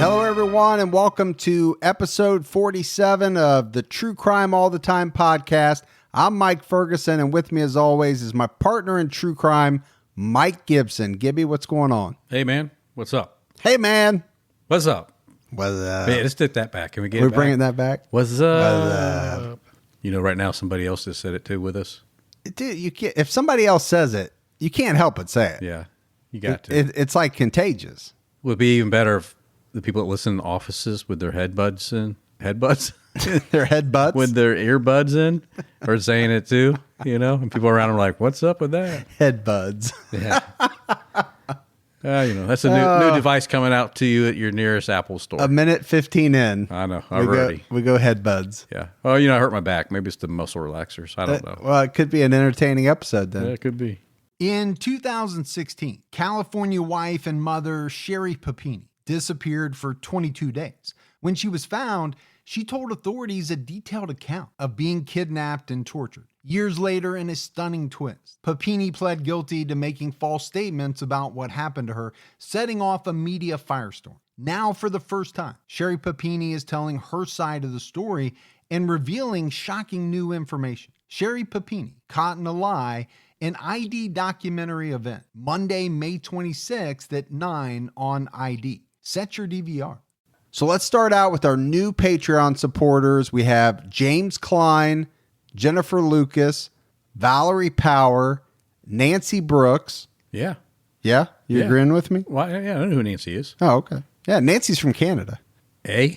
Hello, everyone, and welcome to episode 47 of the True Crime All the Time podcast. I'm Mike Ferguson, and with me, as always, is my partner in true crime, Mike Gibson. Gibby, what's going on? Hey, man. What's up? Hey, man. What's up? What's up? Hey, let's get that back. Can we get We're it back? bringing that back? What's up? You know, right now, somebody else just said it, too, with us. Dude, you can't, if somebody else says it, you can't help but say it. Yeah, you got to. It's like contagious. Would be even better if the people that listen in offices with their headbuds in. Headbuds? Their headbutts? With their earbuds in are saying it, too, you know? And people around are like, what's up with that? Headbuds. Yeah. You know, that's a new device coming out to you at your nearest Apple store. A minute 15 in. I know. Already. We go headbuds. Yeah. Oh, you know, I hurt my back. Maybe it's the muscle relaxers. I don't know. Well, it could be an entertaining episode then. Yeah, it could be. In 2016, California wife and mother Sherry Papini disappeared for 22 days. When she was found, she told authorities a detailed account of being kidnapped and tortured. Years later, in a stunning twist, Papini pled guilty to making false statements about what happened to her, setting off a media firestorm. Now, for the first time, Sherry Papini is telling her side of the story and revealing shocking new information. Sherry Papini, caught in a lie, an ID documentary event, Monday, May 26th at 9 on ID. Set your DVR. So let's start out with our new Patreon supporters. We have James Klein, Jennifer Lucas, Valerie Power, Nancy Brooks. Yeah. Yeah? You agreeing with me? Well, yeah, I know who Nancy is. Oh, okay. Yeah, Nancy's from Canada. Eh?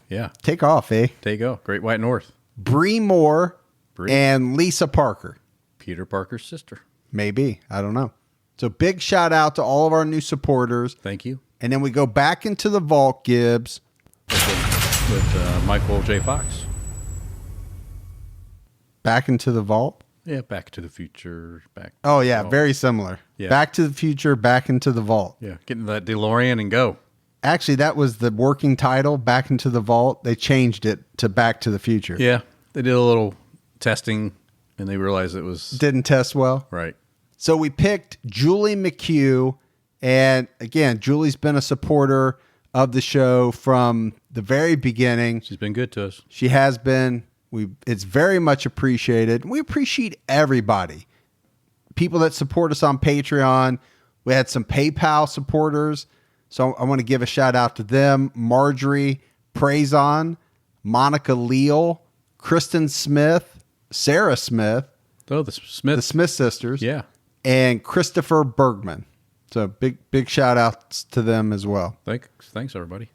Yeah. Take off, eh? There you go. Great White North. Bree Moore and Lisa Parker. Peter Parker's sister. Maybe. I don't know. So big shout out to all of our new supporters. Thank you. And then we go back into the vault, Gibbs. With Michael J. Fox. Back into the vault? Yeah, Back to the Future. Oh, yeah, very similar. Yeah. Back to the Future, Back into the Vault. Yeah, get into that DeLorean and go. Actually, that was the working title, Back into the Vault. They changed it to Back to the Future. Yeah, they did a little testing, and they realized it was... Didn't test well. Right. So we picked Julie McHugh. And again, Julie's been a supporter of the show from the very beginning. She's been good to us. She has been. It's very much appreciated. We appreciate everybody. People that support us on Patreon. We had some PayPal supporters. So I want to give a shout out to them. Marjorie Prazon, Monica Leal, Kristen Smith, Sarah Smith. Oh, the Smith sisters. Yeah. And Christopher Bergman. So big shout outs to them as well. Thanks everybody.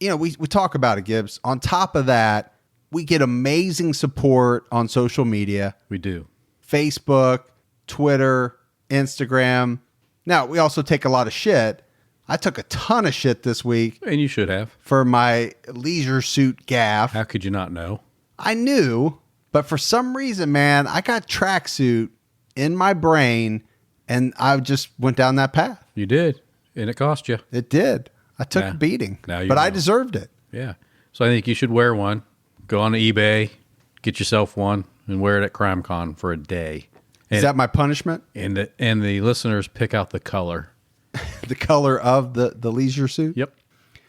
You know, we talk about it, Gibbs. On top of that, we get amazing support on social media. We do. Facebook, Twitter, Instagram. Now, we also take a lot of shit. I took a ton of shit this week. And you should have. For my leisure suit gaffe. How could you not know? I knew, but for some reason, man, I got tracksuit in my brain. And I just went down that path. You did. And it cost you. It did. I took a beating. But know. I deserved it. Yeah. So I think you should wear one. Go on to eBay, get yourself one, and wear it at CrimeCon for a day. Is that my punishment? And the listeners pick out the color. The color of the leisure suit? Yep.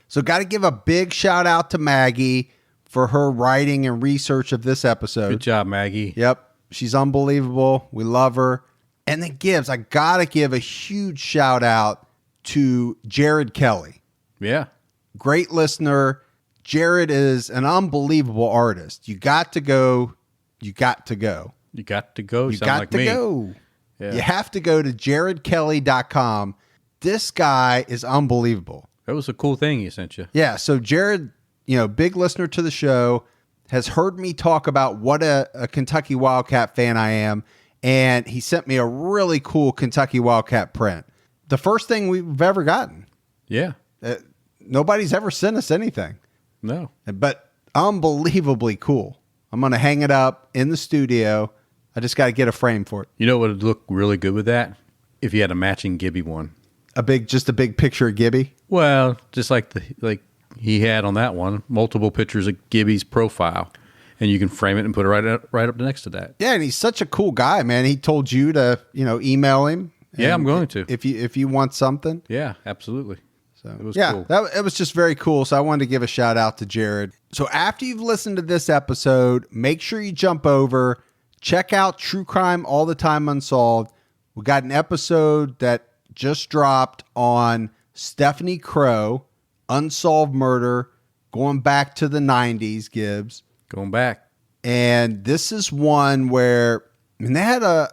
So got to give a big shout out to Maggie for her writing and research of this episode. Good job, Maggie. Yep. She's unbelievable. We love her. And then Gibbs, I got to give a huge shout out to Jared Kelly. Yeah. Great listener. Jared is an unbelievable artist. You got to go. You got to go. You got to go. You got to go. Yeah. You have to go to jaredkelly.com. This guy is unbelievable. That was a cool thing he sent you. Yeah. So Jared, big listener to the show, has heard me talk about what a Kentucky Wildcat fan I am. And he sent me a really cool Kentucky Wildcat print. The first thing we've ever gotten. Yeah. Nobody's ever sent us anything. No. But unbelievably cool. I'm going to hang it up in the studio. I just got to get a frame for it. You know what would look really good with that? If you had a matching Gibby one. Just a big picture of Gibby? Well, just like he had on that one, multiple pictures of Gibby's profile. And you can frame it and put it right up next to that. Yeah, and he's such a cool guy, man. He told you to, email him. Yeah, I'm going to. If you want something. Yeah, absolutely. So It was yeah, cool. it was just very cool. So I wanted to give a shout out to Jared. So after you've listened to this episode, make sure you jump over, check out True Crime All the Time Unsolved. We got an episode that just dropped on Stephanie Crow, unsolved murder, going back to the 90s, Gibbs. Going back. And this is one where they had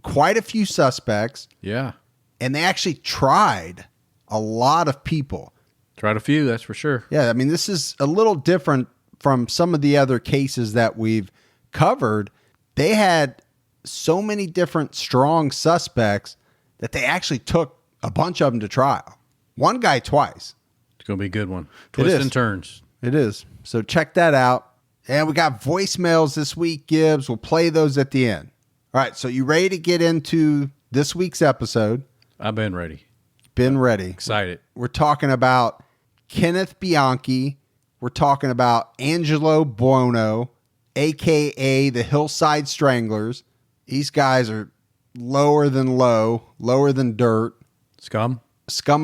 quite a few suspects. Yeah. And they actually tried a lot of people. Tried a few, that's for sure. Yeah, I mean, this is a little different from some of the other cases that we've covered. They had so many different strong suspects that they actually took a bunch of them to trial. One guy twice. It's going to be a good one. Twists and turns. It is. So check that out. And we got voicemails this week, Gibbs. We'll play those at the end. All right, so you ready to get into this week's episode? I've been ready. Been ready. Excited. We're talking about Kenneth Bianchi. We're talking about Angelo Buono, a.k.a. the Hillside Stranglers. These guys are lower than low, lower than dirt. Scum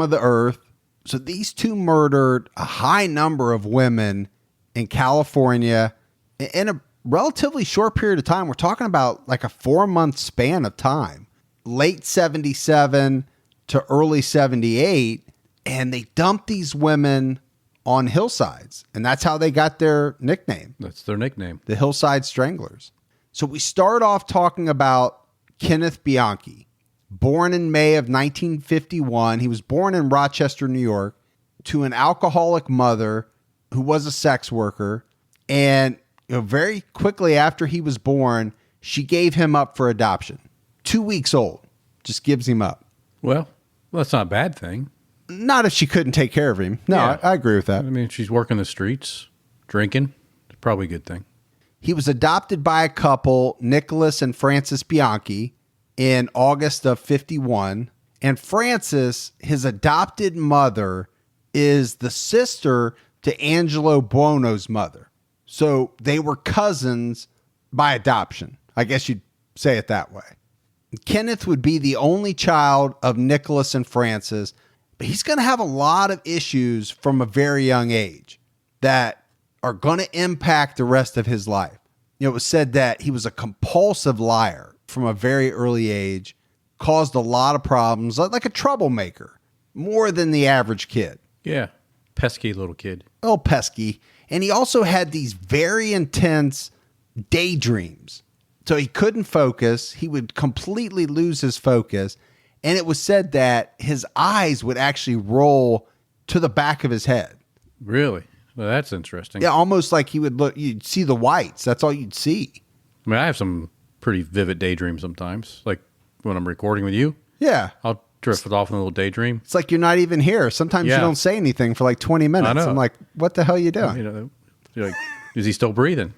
of the earth. So these two murdered a high number of women in California in a relatively short period of time. We're talking about like a 4-month span of time. Late 77 to early 78, and they dumped these women on hillsides, and that's how they got their nickname. That's their nickname. The Hillside Stranglers. So we start off talking about Kenneth Bianchi, born in May of 1951. He was born in Rochester, New York, to an alcoholic mother who was a sex worker, and very quickly after he was born, she gave him up for adoption. 2 weeks old, just gives him up. Well, that's not a bad thing. Not if she couldn't take care of him. No, Yeah. I agree with that. I mean, she's working the streets, drinking. It's probably a good thing. He was adopted by a couple, Nicholas and Frances Bianchi, in August of 51. And Frances, his adopted mother, is the sister to Angelo Buono's mother. So they were cousins by adoption. I guess you'd say it that way. Kenneth would be the only child of Nicholas and Frances, but he's going to have a lot of issues from a very young age that are going to impact the rest of his life. It was said that he was a compulsive liar from a very early age, caused a lot of problems, like a troublemaker, more than the average kid. Yeah. Pesky little kid. Oh, pesky. And he also had these very intense daydreams. So he couldn't focus. He would completely lose his focus. And it was said that his eyes would actually roll to the back of his head. Really? Well, that's interesting. Yeah, almost like he would look, you'd see the whites. That's all you'd see. I mean, I have some pretty vivid daydreams sometimes. Like when I'm recording with you, Yeah. I'll drift off in a little daydream. It's like you're not even here. Sometimes you Yeah. don't say anything for like 20 minutes. I know. I'm like, what the hell are you doing? You know, you're like, is he still breathing?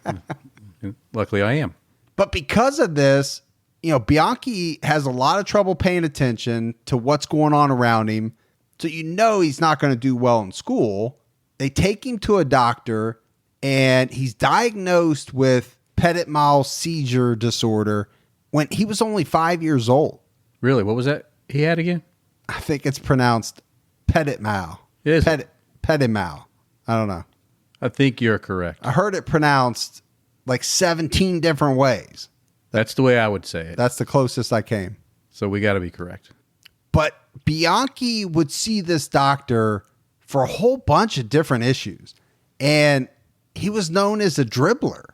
Luckily, I am. But because of this, Bianchi has a lot of trouble paying attention to what's going on around him. So he's not going to do well in school. They take him to a doctor, and he's diagnosed with petit mal seizure disorder when he was only 5 years old. Really? What was that he had again? I think it's pronounced petit mal. It is. Petit mal. I don't know. I think you're correct. I heard it pronounced like 17 different ways. That's the way I would say it. That's the closest I came. So we got to be correct. But Bianchi would see this doctor for a whole bunch of different issues. And he was known as a dribbler.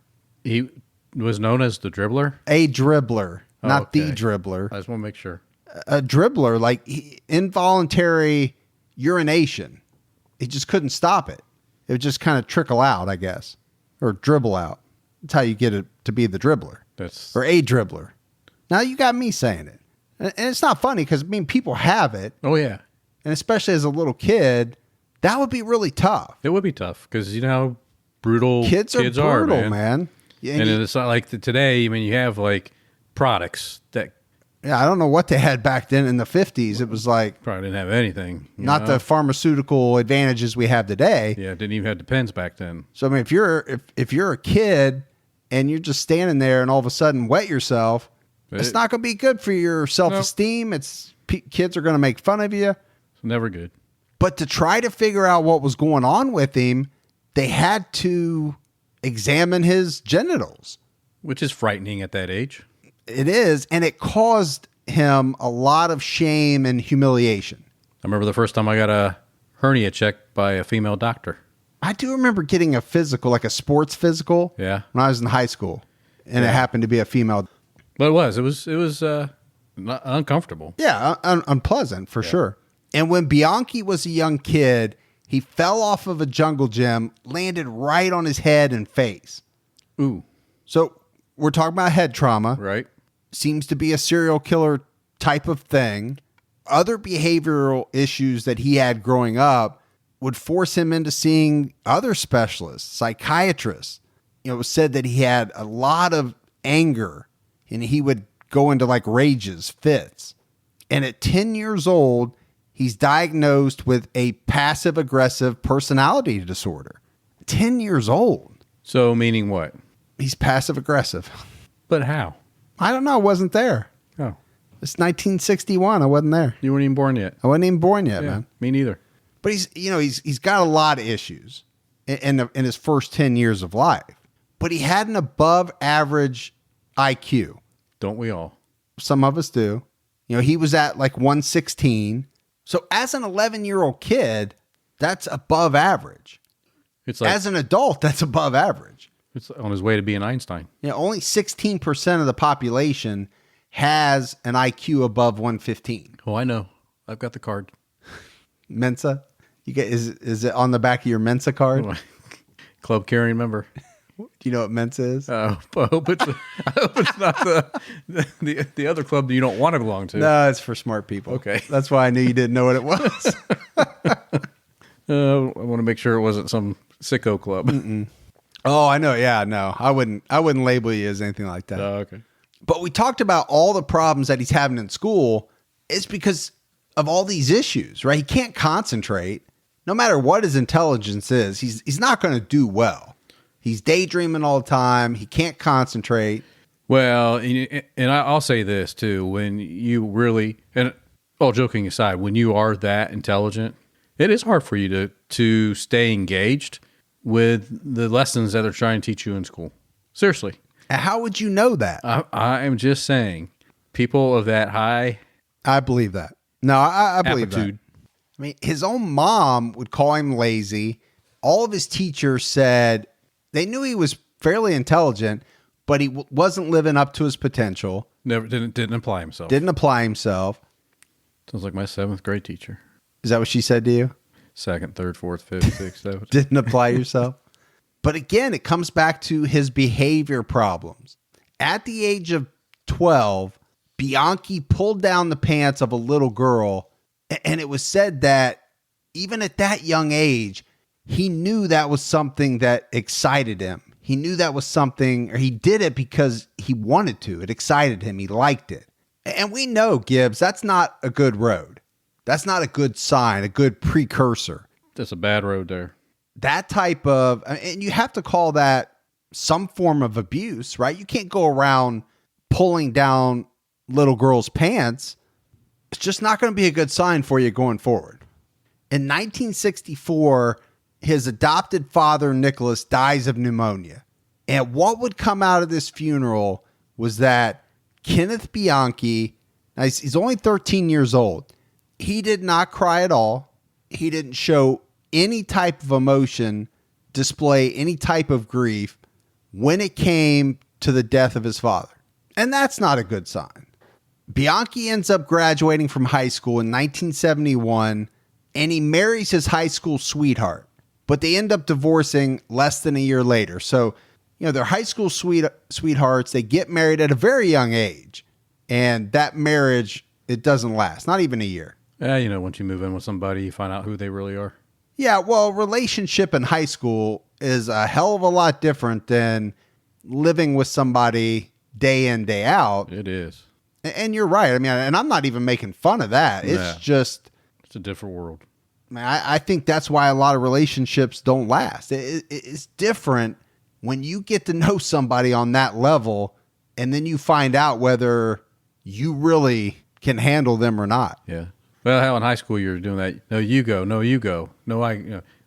He was known as the dribbler? A dribbler, not okay. the dribbler. I just want to make sure. A dribbler, like involuntary urination. He just couldn't stop it. It would just kind of trickle out, I guess, or dribble out. That's how you get it to be the dribbler or a dribbler. Now you got me saying it. And it's not funny because, people have it. Oh, yeah. And especially as a little kid, that would be really tough. It would be tough because you know how brutal Kids are brutal, man. Yeah, And it's not like today. I mean, you have like products that I don't know what they had back then in the 50s. It was like probably didn't have anything. not the pharmaceutical advantages we have today. Yeah, didn't even have Depends back then. So if you're a kid and you're just standing there and all of a sudden wet yourself, it's not going to be good for your self-esteem. Kids are going to make fun of you. It's never good. But to try to figure out what was going on with him, they had to examine his genitals. Which is frightening at that age. It is, and it caused him a lot of shame and humiliation. I remember the first time I got a hernia checked by a female doctor. I do remember getting a physical, like a sports physical, Yeah. when I was in high school, and it happened to be a female. But it was not uncomfortable. Yeah, unpleasant for sure. And when Bianchi was a young kid, he fell off of a jungle gym, landed right on his head and face. Ooh, So we're talking about head trauma. right? Seems to be a serial killer type of thing. Other behavioral issues that he had growing up would force him into seeing other specialists, psychiatrists. It was said that he had a lot of anger and he would go into like rages, fits. And at 10 years old, he's diagnosed with a passive aggressive personality disorder. 10 years old. So meaning what? He's passive aggressive. But how? I don't know. I wasn't there. Oh, It's 1961. I wasn't there. you weren't even born yet. I wasn't even born yet, Yeah, man. me neither. But he's got a lot of issues in his first 10 years of life. But he had an above average IQ. Don't we all? Some of us do. He was at like 116. So as an 11-year-old kid, that's above average. It's like As an adult, that's above average. it's on his way to being Einstein. Only 16% of the population has an IQ above 115. Oh, I know. I've got the card. Mensa? You get is it on the back of your Mensa card? Club carrying member. Do you know what Mensa is? I hope it's not the other club that you don't want to belong to. No, it's for smart people. Okay. That's why I knew you didn't know what it was. I want to make sure it wasn't some sicko club. Oh, I know. Yeah, no. I wouldn't label you as anything like that. Okay. But we talked about all the problems that he's having in school. It's because of all these issues, right? He can't concentrate. No matter what his intelligence is, he's not going to do well. He's daydreaming all the time. He can't concentrate. Well, and I'll say this too: when you really, and all joking aside, when you are that intelligent, it is hard for you to stay engaged with the lessons that they're trying to teach you in school. Seriously, And how would you know that? I am just saying, people of that high I believe that. No, I believe aptitude. that. I mean, his own mom would call him lazy. All of his teachers said they knew he was fairly intelligent, but he wasn't living up to his potential. Never didn't apply himself. Didn't apply himself. Sounds like my 7th grade teacher. Is that what she said to you? 2nd, 3rd, 4th, 5th, 6th, 7th. Didn't apply yourself. But again, it comes back to his behavior problems. At the age of 12, Bianchi pulled down the pants of a little girl, and it was said that even at that young age, he knew that was something that excited him. He knew that was something, or he did it because he wanted to. It excited him. He liked it. And we know, Gibbs, that's not a good road. That's not a good sign, a good precursor. That's a bad road there. That type of, and you have to call that some form of abuse, right? You can't go around pulling down little girls' pants. It's just not going to be a good sign for you going forward. In 1964, his adopted father, Nicholas, dies of pneumonia. And what would come out of this funeral was that Kenneth Bianchi, now he's only 13 years old. He did not cry at all. He didn't show any type of emotion, display any type of grief when it came to the death of his father. And that's not a good sign. Bianchi ends up graduating from high school in 1971, and he marries his high school sweetheart. But they end up divorcing less than a year later. So, they're high school sweethearts. They get married at a very young age. And that marriage, it doesn't last. Not even a year. Yeah, once you move in with somebody, you find out who they really are. Yeah, well, relationship in high school is a hell of a lot different than living with somebody day in, day out. It is. And you're right. I mean, and I'm not even making fun of that. It's Yeah. just, It's a different world. I think that's why a lot of relationships don't last. It's different when you get to know somebody on that level and then you find out whether you really can handle them or not. Yeah. Well, how in high school you were doing that. No, you go. No, you go. No,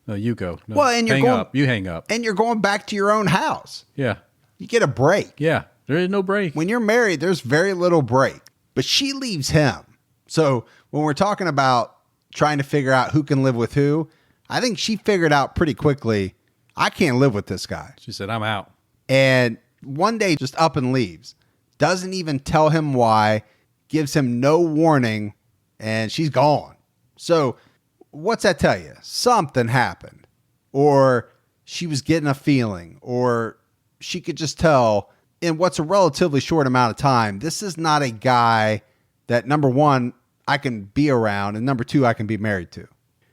no, you go. No, Well, and you're hang going up. You hang up. And you're going back to your own house. Yeah. You get a break. Yeah. There is no break. When you're married, there's very little break. But she leaves him. So when we're talking about trying to figure out who can live with who, I think she figured out pretty quickly, I can't live with this guy. She said, I'm out. And one day just up and leaves. Doesn't even tell him why. Gives him no warning. And she's gone. So what's that tell you? Something happened. Or she was getting a feeling. Or she could just tell in what's a relatively short amount of time, this is not a guy that, number one, I can be around, and number two, I can be married to.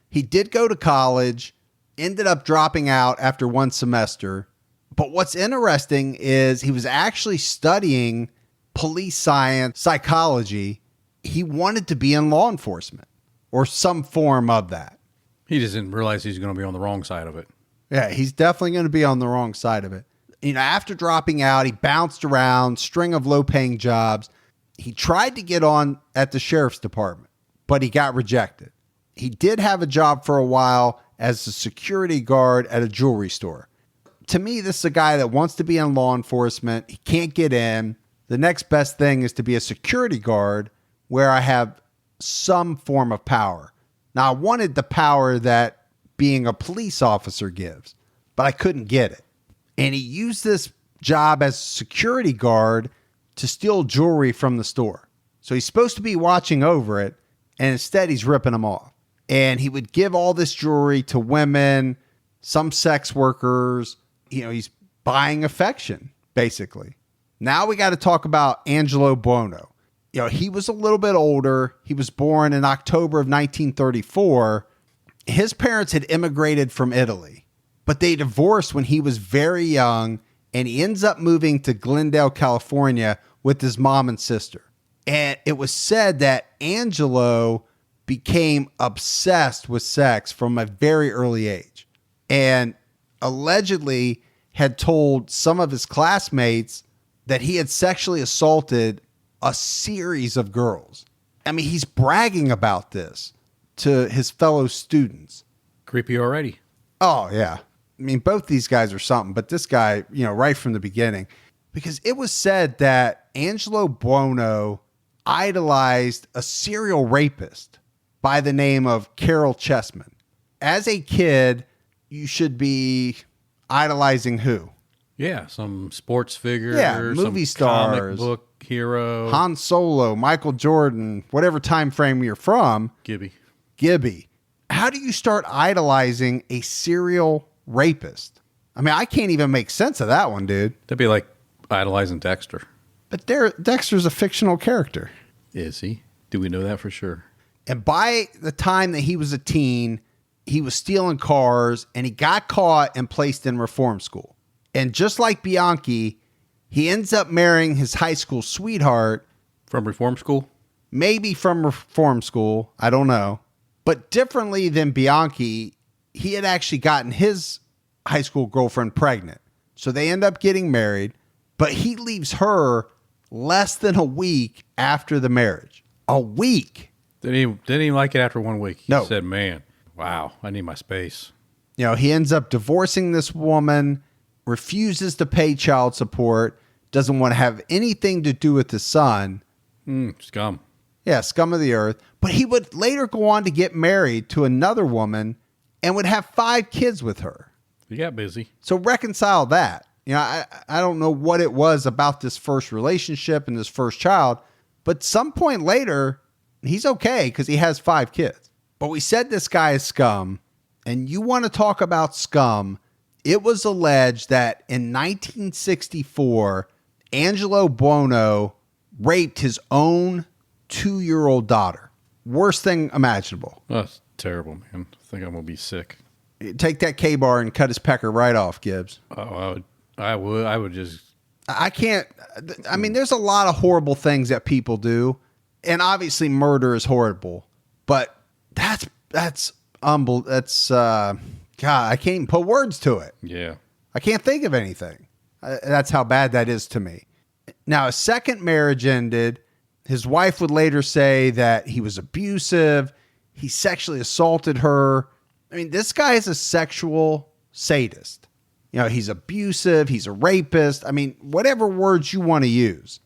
He did go to college, ended up dropping out after one semester. But what's interesting is he was actually studying police science, psychology. He wanted to be in law enforcement or some form of that. He just didn't realize he's going to be on the wrong side of it. Yeah, he's definitely going to be on the wrong side of it. You know, after dropping out, he bounced around, string of low-paying jobs. He tried to get on at the sheriff's department, but he got rejected. He did have a job for a while as a security guard at a jewelry store. To me, this is a guy that wants to be in law enforcement. He can't get in. The next best thing is to be a security guard where I have some form of power. Now, I wanted the power that being a police officer gives, but I couldn't get it. And he used this job as security guard to steal jewelry from the store. So he's supposed to be watching over it, and instead he's ripping them off. And he would give all this jewelry to women, some sex workers. You know, he's buying affection, basically. Now we got to talk about Angelo Buono. You know, he was a little bit older. He was born in October of 1934. His parents had immigrated from Italy, but they divorced when he was very young, and he ends up moving to Glendale, California with his mom and sister. And it was said that Angelo became obsessed with sex from a very early age, and allegedly had told some of his classmates that he had sexually assaulted a series of girls. I mean, he's bragging about this to his fellow students. Creepy already. Oh, yeah. I mean, both these guys are something, but this guy, you know, right from the beginning, because it was said that Angelo Buono idolized a serial rapist by the name of Carol Chessman. As a kid, you should be idolizing who? Yeah, some sports figure. Yeah, movie some stars. comic book hero. Han Solo, Michael Jordan, whatever time frame you're from. Gibby. How do you start idolizing a serial rapist? I mean, I can't even make sense of that one, dude. That'd be like idolizing Dexter. But Dexter's a fictional character. Is he? Do we know that for sure? And by the time that he was a teen, he was stealing cars, and he got caught and placed in reform school. And just like Bianchi, he ends up marrying his high school sweetheart. From reform school? Maybe from reform school. I don't know. But differently than Bianchi, he had actually gotten his high school girlfriend pregnant. So they end up getting married, but he leaves her less than a week after the marriage. A week. Didn't even like it after 1 week. He No. said, man, wow, I need my space. You know, he ends up divorcing this woman, refuses to pay child support, doesn't want to have anything to do with his son. Scum. Yeah, scum of the earth. But he would later go on to get married to another woman and would have 5 kids with her. He got busy. So reconcile that. You know, I don't know what it was about this first relationship and this first child, but some point later, he's okay because he has 5 kids. But we said this guy is scum, and you want to talk about scum. It was alleged that in 1964, Angelo Buono raped his own 2-year-old daughter. Worst thing imaginable. Oh, that's terrible, man. I think I'm going to be sick. Take that K-bar and cut his pecker right off, Gibbs. Oh, I would just... I can't... I mean, there's a lot of horrible things that people do, and obviously murder is horrible, but that's God, I can't even put words to it. Yeah. I can't think of anything. That's how bad that is to me. Now, his second marriage ended. His wife would later say that he was abusive. He sexually assaulted her. I mean, this guy is a sexual sadist. You know, he's abusive. He's a rapist. I mean, whatever words you want to use.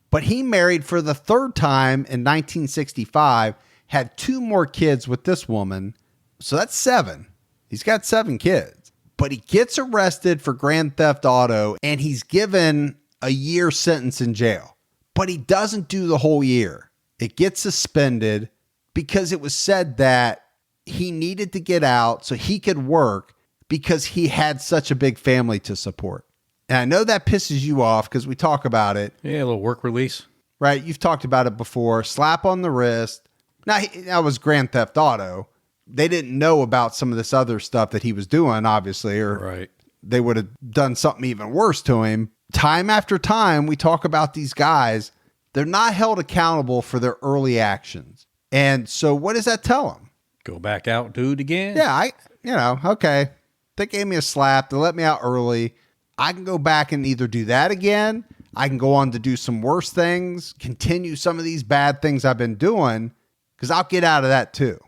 But he married for the third time in 1965, had 2 more kids with this woman. So that's 7. He's got 7 kids. But he gets arrested for grand theft auto and he's given a year sentence in jail. But he doesn't do the whole year. It gets suspended because it was said that he needed to get out so he could work because he had such a big family to support. And I know that pisses you off because we talk about it. Yeah, a little work release. Right? You've talked about it before. Slap on the wrist. Now, that was grand theft auto. They didn't know about some of this other stuff that he was doing, obviously, or Right. they would have done something even worse to him. Time after time, we talk about these guys. They're not held accountable for their early actions. And so what does that tell them? Go back out, do it again. Yeah, okay. They gave me a slap. They let me out early. I can go back and either do that again. I can go on to do some worse things, continue some of these bad things I've been doing, because I'll get out of that too.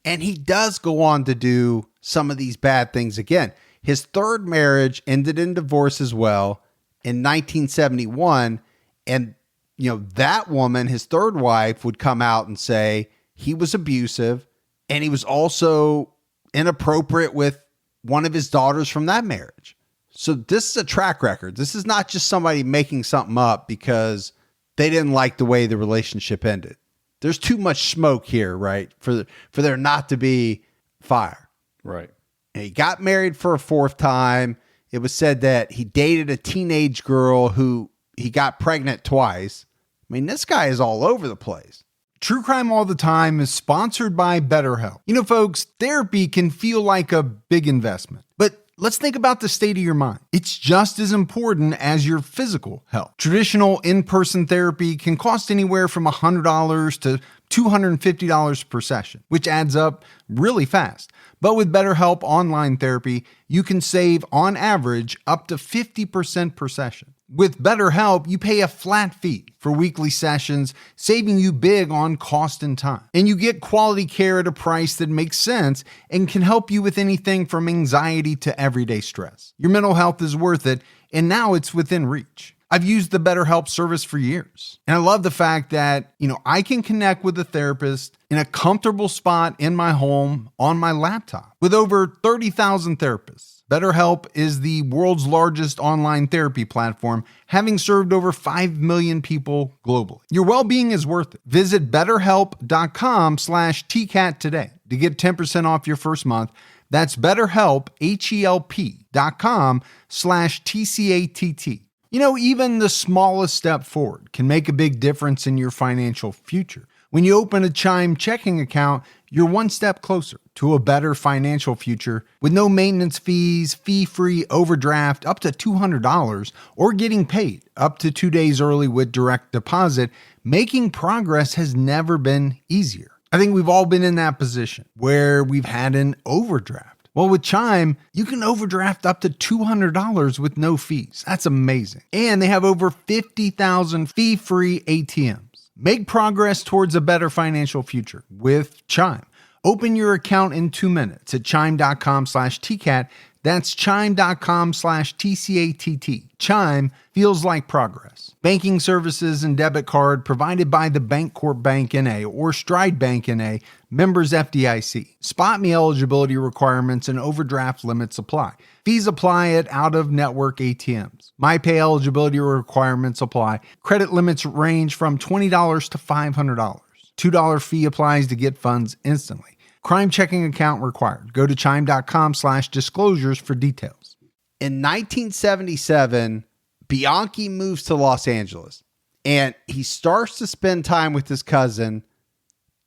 And he does go on to do some of these bad things again. His third marriage ended in divorce as well in 1971. And, that woman, his third wife, would come out and say he was abusive and he was also inappropriate with one of his daughters from that marriage. So this is a track record. This is not just somebody making something up because they didn't like the way the relationship ended. There's too much smoke here, right? For there not to be fire. Right. And he got married for a 4th time. It was said that he dated a teenage girl who he got pregnant twice. I mean, this guy is all over the place. True Crime All the Time is sponsored by BetterHelp. Folks, therapy can feel like a big investment, but let's think about the state of your mind. It's just as important as your physical health. Traditional in-person therapy can cost anywhere from $100 to $250 per session, which adds up really fast. But with BetterHelp Online Therapy, you can save, on average, up to 50% per session. With BetterHelp, you pay a flat fee for weekly sessions, saving you big on cost and time. And you get quality care at a price that makes sense and can help you with anything from anxiety to everyday stress. Your mental health is worth it, and now it's within reach. I've used the BetterHelp service for years, and I love the fact that, I can connect with a therapist in a comfortable spot in my home on my laptop. With over 30,000 therapists, BetterHelp is the world's largest online therapy platform, having served over 5 million people globally. Your well-being is worth it. Visit BetterHelp.com/TCAT today to get 10% off your first month. That's BetterHelp, HELP.com/TCATT. Even the smallest step forward can make a big difference in your financial future. When you open a Chime checking account, you're one step closer to a better financial future with no maintenance fees, fee-free overdraft up to $200, or getting paid up to 2 days early with direct deposit. Making progress has never been easier. I think we've all been in that position where we've had an overdraft. Well, with Chime, you can overdraft up to $200 with no fees. That's amazing. And they have over 50,000 fee-free ATMs. Make progress towards a better financial future with Chime. Open your account in 2 minutes at chime.com/TCAT. That's chime.com/TCATT. Chime feels like progress. Banking services and debit card provided by the Bancorp Bank N.A. or Stride Bank N.A., members FDIC. Spot me eligibility requirements and overdraft limits apply. Fees apply at out-of-network ATMs. MyPay eligibility requirements apply. Credit limits range from $20 to $500. $2 fee applies to get funds instantly. Crime checking account required. Go to chime.com/disclosures for details. In 1977, Bianchi moves to Los Angeles and he starts to spend time with his cousin,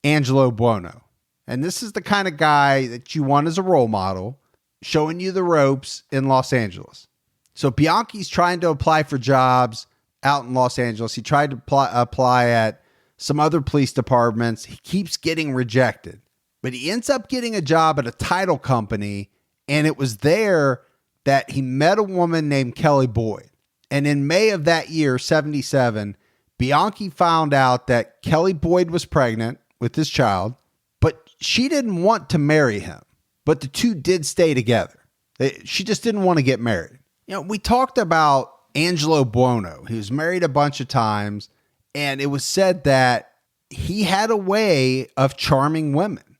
Angelo Buono. And this is the kind of guy that you want as a role model, showing you the ropes in Los Angeles. So Bianchi's trying to apply for jobs out in Los Angeles. He tried to apply at some other police departments. He keeps getting rejected. But he ends up getting a job at a title company, and it was there that he met a woman named Kelly Boyd. And in May of that year, 77, Bianchi found out that Kelly Boyd was pregnant with his child, but she didn't want to marry him, but the two did stay together. She just didn't want to get married. We talked about Angelo Buono. He was married a bunch of times, and it was said that he had a way of charming women.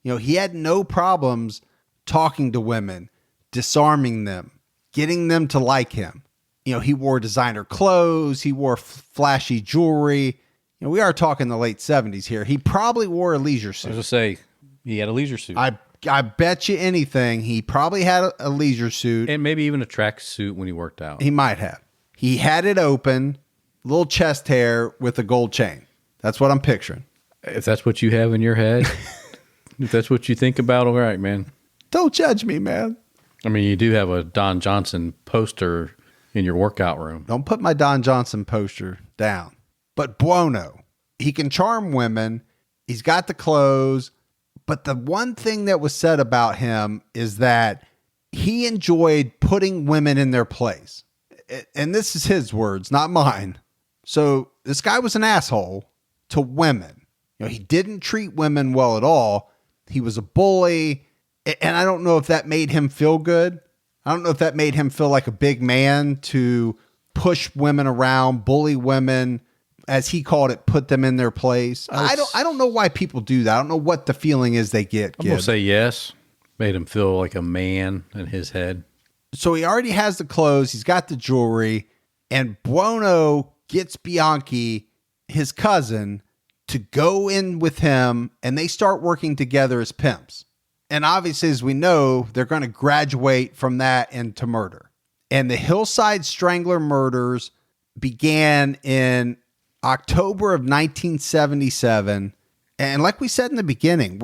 He had no problems talking to women, disarming them, getting them to like him. He wore designer clothes. He wore flashy jewelry. We are talking the late 70s here. He probably wore a leisure suit. I was going to say, he had a leisure suit. I bet you anything, he probably had a leisure suit. And maybe even a track suit when he worked out. He might have. He had it open, little chest hair with a gold chain. That's what I'm picturing. If that's what you have in your head, if that's what you think about, all right, man. Don't judge me, man. I mean, you do have a Don Johnson poster in your workout room. Don't put my Don Johnson poster down. But Buono, he can charm women. He's got the clothes. But the one thing that was said about him is that he enjoyed putting women in their place. And this is his words, not mine. So this guy was an asshole to women. He didn't treat women well at all. He was a bully. And I don't know if that made him feel good. I don't know if that made him feel like a big man to push women around, bully women, as he called it, put them in their place. I don't know why people do that. I don't know what the feeling is they get. I'm going to say yes. Made him feel like a man in his head. So he already has the clothes. He's got the jewelry. And Buono gets Bianchi, his cousin, to go in with him. And they start working together as pimps. And obviously, as we know, they're going to graduate from that into murder. And the Hillside Strangler murders began in October of 1977. And like we said in the beginning,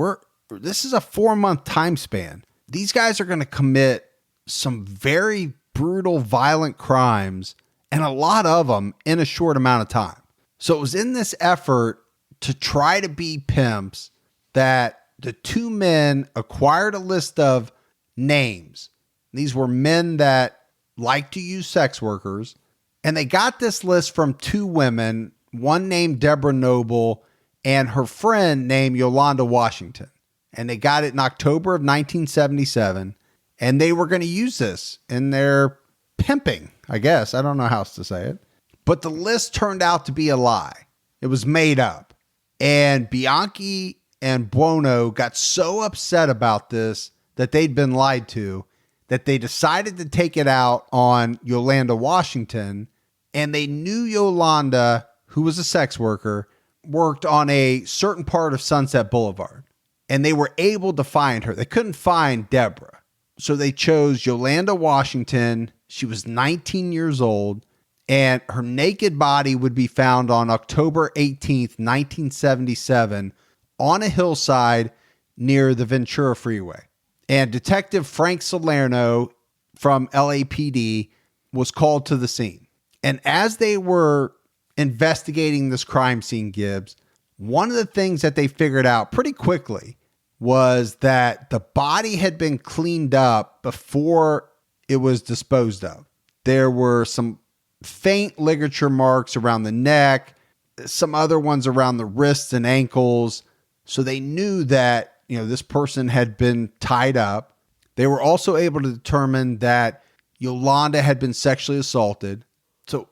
this is a 4-month time span. These guys are going to commit some very brutal, violent crimes, and a lot of them in a short amount of time. So it was in this effort to try to be pimps that the two men acquired a list of names. These were men that like to use sex workers. And they got this list from two women, one named Deborah Noble and her friend named Yolanda Washington. And they got it in October of 1977. And they were going to use this in their pimping, I guess. I don't know how else to say it. But the list turned out to be a lie. It was made up. And Bianchi and Buono got so upset about this that they'd been lied to that they decided to take it out on Yolanda Washington. And they knew Yolanda, who was a sex worker, worked on a certain part of Sunset Boulevard. And they were able to find her. They couldn't find Deborah. So they chose Yolanda Washington. She was 19 years old. And her naked body would be found on October 18th, 1977, on a hillside near the Ventura Freeway. And Detective Frank Salerno from LAPD was called to the scene. And as they were investigating this crime scene, Gibbs, one of the things that they figured out pretty quickly was that the body had been cleaned up before it was disposed of. There were some faint ligature marks around the neck, some other ones around the wrists and ankles. So they knew that, this person had been tied up. They were also able to determine that Yolanda had been sexually assaulted. So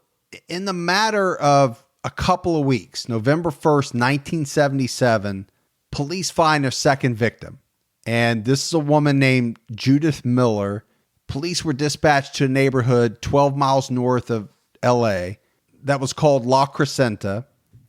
in the matter of a couple of weeks, November 1st, 1977, police find a second victim. And this is a woman named Judith Miller. Police were dispatched to a neighborhood 12 miles north of LA that was called La Crescenta.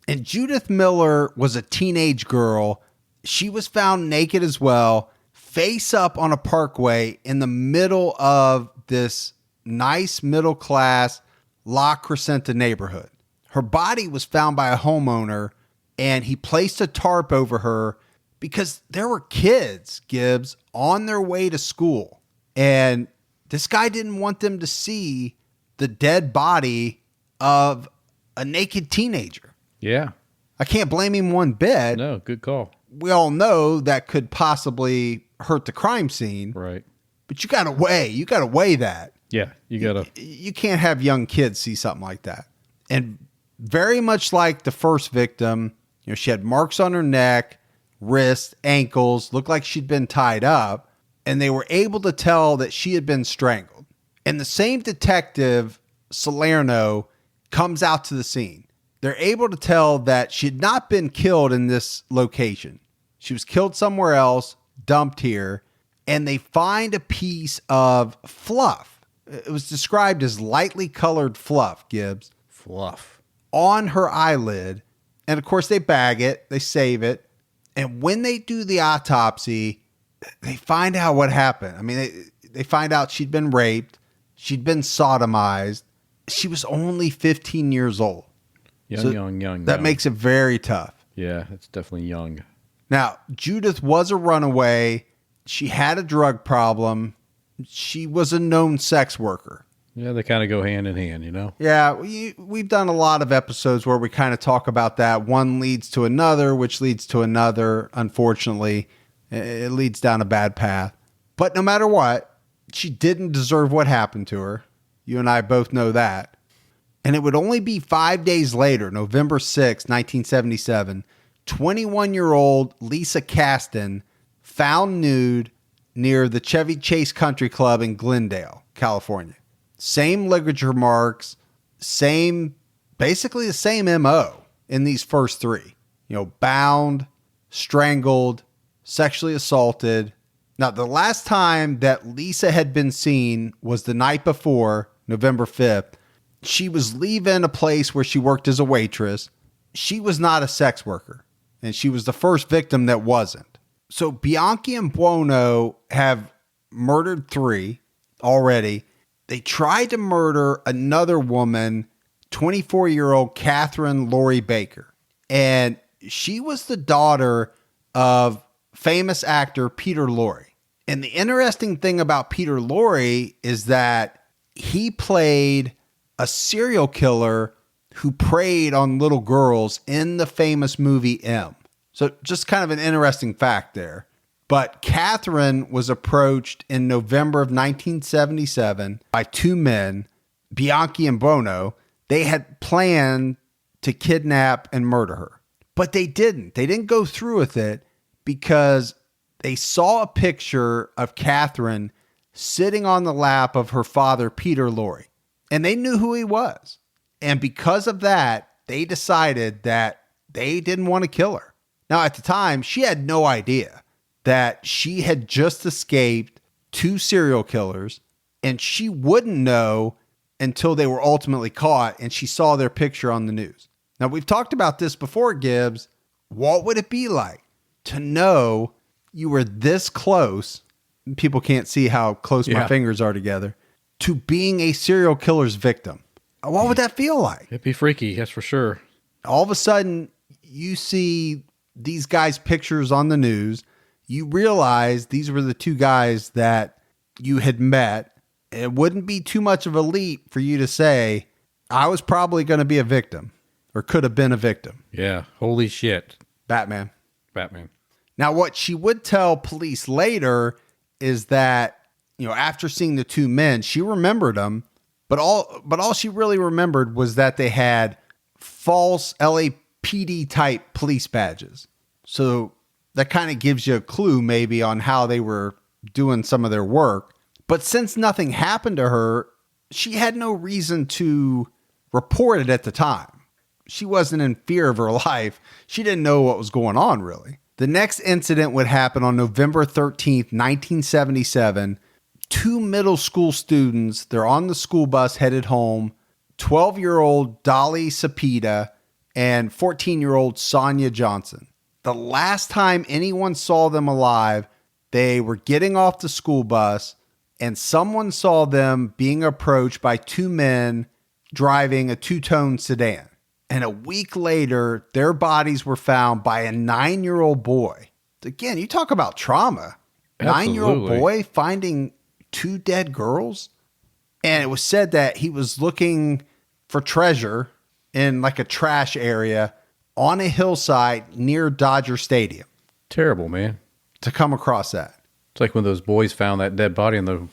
And Judith Miller was a teenage girl. She was found naked as well, face up on a parkway in the middle of this nice middle-class La Crescenta neighborhood. Her body was found by a homeowner, and he placed a tarp over her because there were kids, Gibbs, on their way to school. And this guy didn't want them to see the dead body of a naked teenager. Yeah. I can't blame him one bit. No, good call. We all know that could possibly hurt the crime scene. Right. But you got to weigh that. Yeah, You can't have young kids see something like that. And very much like the first victim, she had marks on her neck, wrists, ankles, looked like she'd been tied up, and they were able to tell that she had been strangled. And the same detective, Salerno, comes out to the scene. They're able to tell that she had not been killed in this location. She was killed somewhere else, dumped here, and they find a piece of fluff. It was described as lightly colored fluff, Gibbs. Fluff. On her eyelid. And of course, they bag it, they save it. And when they do the autopsy, they find out what happened. I mean, they find out she'd been raped, she'd been sodomized. She was only 15 years old. Young. That makes it very tough. Yeah, it's definitely young. Now, Judith was a runaway. She had a drug problem. She was a known sex worker. Yeah, they kind of go hand in hand, you know? Yeah, we've done a lot of episodes where we kind of talk about that. One leads to another, which leads to another. Unfortunately, it leads down a bad path. But no matter what, she didn't deserve what happened to her. You and I both know that. And it would only be 5 days later, November 6, 1977, 21-year-old Lisa Caston found nude near the Chevy Chase Country Club in Glendale, California. Same ligature marks, basically the same MO in these first three. You know, bound, strangled, sexually assaulted. Now, the last time that Lisa had been seen was the night before, November 5th. She was leaving a place where she worked as a waitress. She was not a sex worker, and she was the first victim that wasn't. So Bianchi and Buono have murdered 3 already. They tried to murder another woman, 24-year-old Catherine Lori Baker. And she was the daughter of famous actor Peter Lorre. And the interesting thing about Peter Lorre is that he played a serial killer who preyed on little girls in the famous movie M. So just kind of an interesting fact there. But Catherine was approached in November of 1977 by 2 men, Bianchi and Buono. They had planned to kidnap and murder her, but they didn't. They didn't go through with it because they saw a picture of Catherine sitting on the lap of her father, Peter Lorre, and they knew who he was. And because of that, they decided that they didn't want to kill her. Now, at the time, she had no idea that she had just escaped 2 serial killers, and she wouldn't know until they were ultimately caught and she saw their picture on the news. Now, we've talked about this before, Gibbs. What would it be like to know you were this close? People can't see how close my fingers are together, to being a serial killer's victim. What would that feel like? It'd be freaky, that's for sure. All of a sudden, you see these guys' pictures on the news. You realize these were the 2 guys that you had met. It wouldn't be too much of a leap for you to say, I was probably going to be a victim or could have been a victim. Yeah, holy shit. Batman. Now, what she would tell police later is that, after seeing the 2 men, she remembered them, but all she really remembered was that they had false LAPD type police badges. So that kind of gives you a clue maybe on how they were doing some of their work. But since nothing happened to her, she had no reason to report it at the time. She wasn't in fear of her life. She didn't know what was going on, really. The next incident would happen on November 13th, 1977. 2 middle school students, they're on the school bus headed home. 12-year-old Dolly Cepeda and 14-year-old Sonia Johnson. The last time anyone saw them alive, they were getting off the school bus and someone saw them being approached by 2 men driving a 2-tone sedan. And a week later, their bodies were found by a 9-year-old boy. Again, you talk about trauma. Absolutely. 9-year-old boy finding 2 dead girls. And it was said that he was looking for treasure in like a trash area on a hillside near Dodger Stadium. Terrible, man. To come across that. It's like when those boys found that dead body on the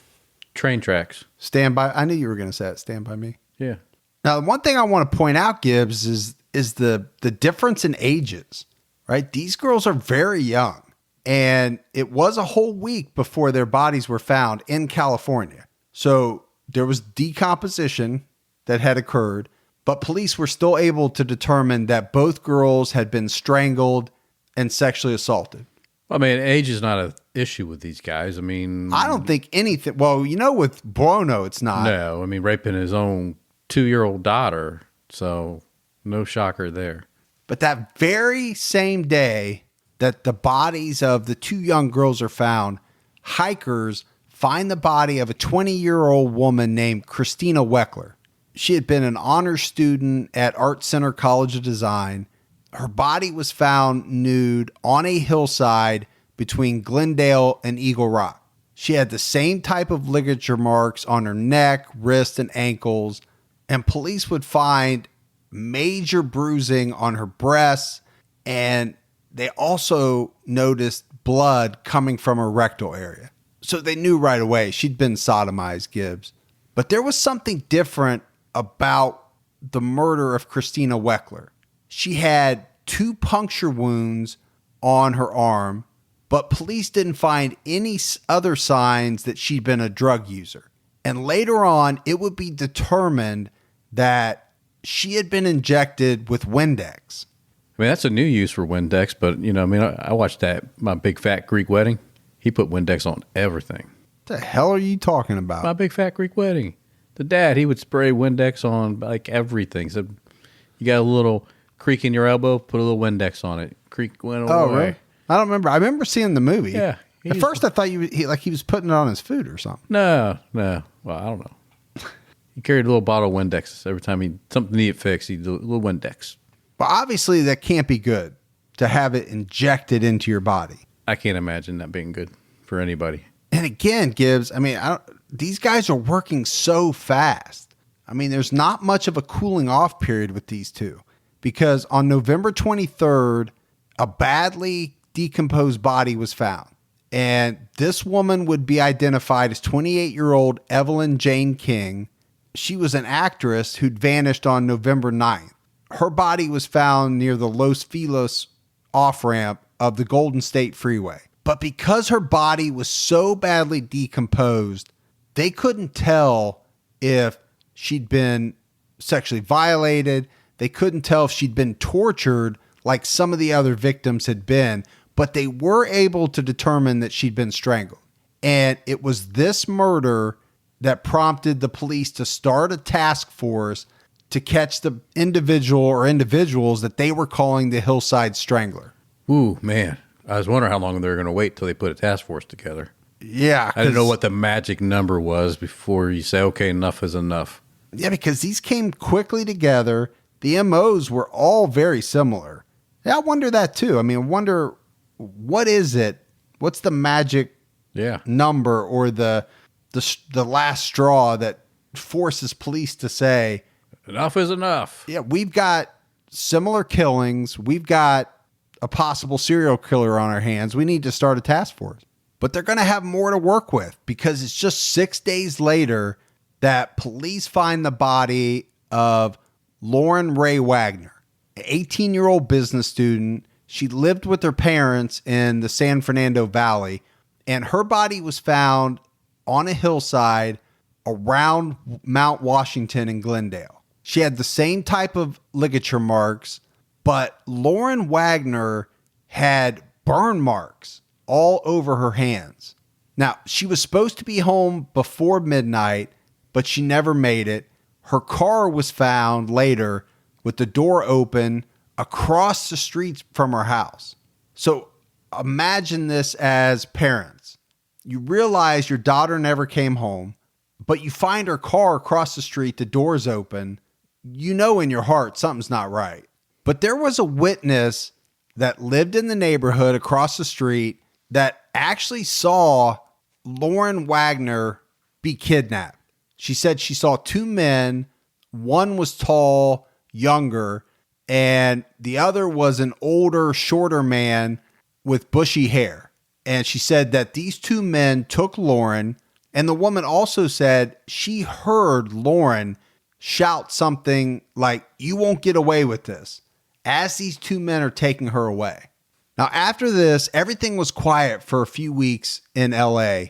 train tracks. Stand by. I knew you were going to say it. Stand by me. Yeah. Now, one thing I want to point out, Gibbs, is the difference in ages. right? These girls are very young. And it was a whole week before their bodies were found in California. So there was decomposition that had occurred, but police were still able to determine that both girls had been strangled and sexually assaulted. I mean, age is not an issue with these guys. I mean, I don't think anything. Well, with Buono, it's not. No, I mean, raping his own 2-year-old daughter. So no shocker there. But that very same day that the bodies of the 2 young girls are found, hikers find the body of a 20-year-old woman named Christina Weckler. She had been an honors student at Art Center College of Design. Her body was found nude on a hillside between Glendale and Eagle Rock. She had the same type of ligature marks on her neck, wrist, and ankles, and police would find major bruising on her breasts, and they also noticed blood coming from her rectal area. So they knew right away she'd been sodomized, Gibbs. But there was something different about the murder of Christina Weckler. She had 2 puncture wounds on her arm, but police didn't find any other signs that she'd been a drug user. And later on, it would be determined that she had been injected with Windex. I mean, that's a new use for Windex, but, I watched My Big Fat Greek Wedding. He put Windex on everything. What the hell are you talking about? My Big Fat Greek Wedding. The dad, he would spray Windex on, like, everything. So you got a little creak in your elbow, put a little Windex on it. Creak went away. Oh, really? I don't remember. I remember seeing the movie. Yeah. At first, I thought he was putting it on his food or something. No. Well, I don't know. He carried a little bottle of Windex every time something needed fixed. He'd do a little Windex. But obviously, that can't be good to have it injected into your body. I can't imagine that being good for anybody. And again, Gibbs, I mean, these guys are working so fast. I mean, there's not much of a cooling off period with these two, because on November 23rd, a badly decomposed body was found. And this woman would be identified as 28-year-old Evelyn Jane King. She was an actress who'd vanished on November 9th. Her body was found near the Los Feliz off-ramp of the Golden State Freeway. But because her body was so badly decomposed, they couldn't tell if she'd been sexually violated. They couldn't tell if she'd been tortured like some of the other victims had been, but they were able to determine that she'd been strangled. And it was this murder that prompted the police to start a task force to catch the individual or individuals that they were calling the Hillside Strangler. Ooh, man. I was wondering how long they were going to wait till they put a task force together. Yeah. I didn't know what the magic number was before you say, okay, enough is enough. Yeah, because these came quickly together. The MOs were all very similar. Yeah, I wonder that too. I mean, I wonder, what is it? What's the magic number or the last straw that forces police to say, enough is enough? Yeah, we've got similar killings. We've got a possible serial killer on our hands. We need to start a task force. But they're going to have more to work with, because it's just 6 days later that police find the body of Lauren Ray Wagner, an 18-year-old business student. She lived with her parents in the San Fernando Valley, and her body was found on a hillside around Mount Washington in Glendale. She had the same type of ligature marks, but Lauren Wagner had burn marks all over her hands. Now, she was supposed to be home before midnight, but she never made it. Her car was found later with the door open across the street from her house. So imagine this as parents. You realize your daughter never came home, but you find her car across the street, the door's open. You know in your heart something's not right. But there was a witness that lived in the neighborhood across the street that actually saw Lauren Wagner be kidnapped. She said she saw two men. One was tall, younger, and the other was an older, shorter man with bushy hair. And she said that these two men took Lauren, and the woman also said she heard Lauren shout something like, "You won't get away with this," as these two men are taking her away. Now, after this, everything was quiet for a few weeks in LA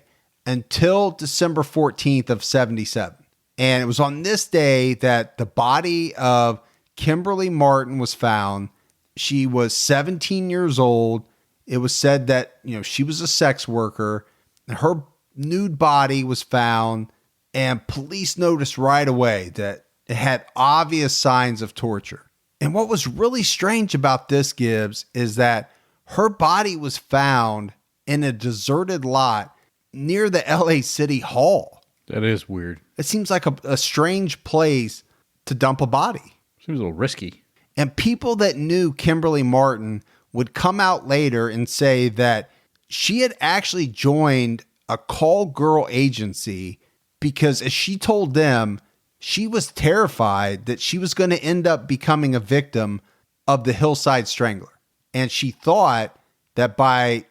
until December 14th of 77. And it was on this day that the body of Kimberly Martin was found. She was 17 years old. It was said that, she was a sex worker. Her nude body was found, and police noticed right away that it had obvious signs of torture. And what was really strange about this, Gibbs, is that her body was found in a deserted lot near the LA City Hall. That is weird. It seems like a strange place to dump a body. Seems a little risky. And people that knew Kimberly Martin would come out later and say that she had actually joined a call girl agency because, as she told them, she was terrified that she was going to end up becoming a victim of the Hillside Strangler. And she thought that by,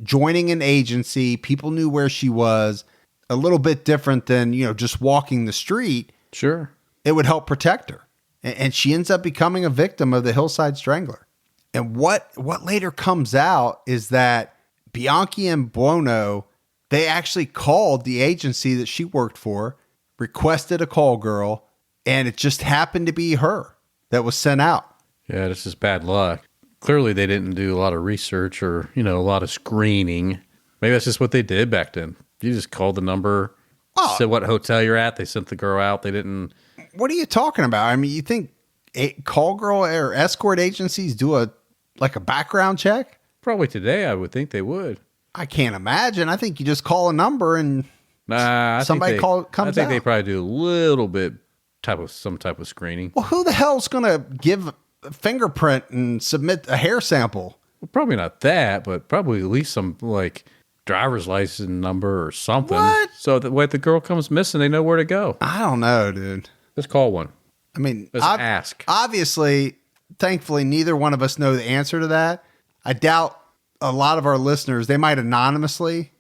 joining an agency, people knew where she was, a little bit different than, just walking the street. Sure. It would help protect her. And she ends up becoming a victim of the Hillside Strangler. And what later comes out is that Bianchi and Buono, they actually called the agency that she worked for, requested a call girl, and it just happened to be her that was sent out. Yeah, this is bad luck. Clearly, they didn't do a lot of research or, a lot of screening. Maybe that's just what they did back then. You just called the number, said what hotel you're at. They sent the girl out. They didn't. What are you talking about? I mean, you think call girl or escort agencies do a background check? Probably today, I would think they would. I can't imagine. I think you just call a number and somebody comes out. I think they probably do a little bit some type of screening. Well, who the hell's going to give a fingerprint and submit a hair sample? Well, probably not that, but probably at least some driver's license number or something. What? So that when the girl comes missing, they know where to go. I don't know, dude. Let's call one. I mean, let's ask. Obviously, thankfully, neither one of us know the answer to that. I doubt a lot of our listeners, they might anonymously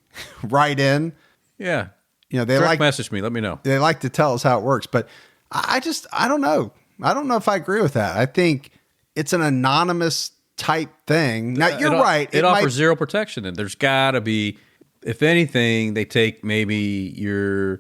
write in. Yeah. They message me. Let me know. They like to tell us how it works, but I don't know. I don't know if I agree with that. I think it's an anonymous type thing. Now, you're right. It offers zero protection. And there's got to be, if anything, they take they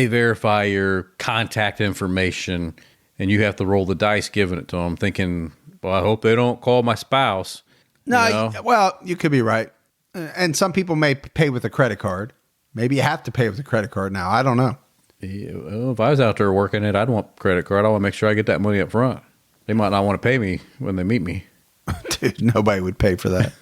verify your contact information and you have to roll the dice giving it to them, thinking, well, I hope they don't call my spouse. No, well, you could be right. And some people may pay with a credit card. Maybe you have to pay with a credit card now. I don't know. Yeah, well, if I was out there working it, I'd want a credit card. I want to make sure I get that money up front. They might not want to pay me when they meet me. Dude, nobody would pay for that.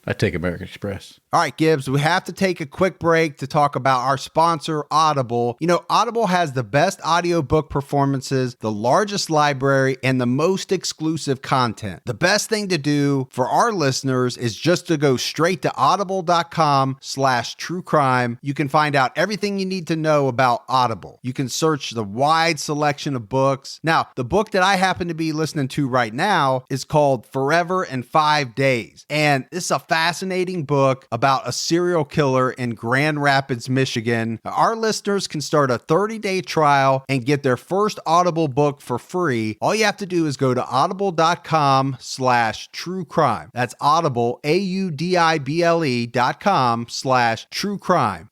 I take American Express. All right, Gibbs, we have to take a quick break to talk about our sponsor, Audible. Audible has the best audiobook performances, the largest library, and the most exclusive content. The best thing to do for our listeners is just to go straight to audible.com/truecrime. You can find out everything you need to know about Audible. You can search the wide selection of books. Now, the book that I happen to be listening to right now is called Forever in 5 Days. And this is a fascinating book about a serial killer in Grand Rapids, Michigan. Our listeners can start a 30-day trial and get their first Audible book for free. All you have to do is go to audible.com/truecrime. That's Audible, audible.com/truecrime.